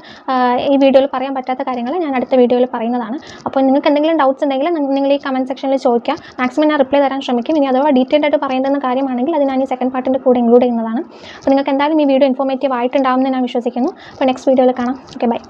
ഈ വീഡിയോയിൽ പറയാൻ പറ്റാത്ത കാര്യങ്ങൾ ഞാൻ അടുത്ത വീഡിയോയിൽ പറയുന്നതാണ്. അപ്പോൾ നിങ്ങൾക്ക് എന്തെങ്കിലും ഡൗട്ട്സ് ഉണ്ടെങ്കിൽ നിങ്ങൾ ഈ കമൻറ്റ് സെക്ഷനിൽ ചോദിക്കുക. മാക്സിമം ഞാൻ റിപ്ലൈ തരാൻ ശ്രമിക്കും. ഇനി അഥവാ ഡീറ്റെയിൽഡ് ആയിട്ട് പറയേണ്ടുന്ന കാര്യമാണെങ്കിൽ അത് ഞാൻ ഈ സെക്കൻഡ് പാർട്ടിൻ്റെ കൂടെ ഇൻക്ലൂഡ് ചെയ്യുന്നതാണ്. അപ്പോൾ നിങ്ങൾക്ക് എന്തായാലും ഈ വീഡിയോ ഇൻഫോർമേറ്റീവ് ആയിട്ടുണ്ടാകുമെന്ന് ഞാൻ വിശ്വസിക്കുന്നു. അപ്പോൾ നെക്സ്റ്റ് വീഡിയോയിൽ കാണാം. Okay, by.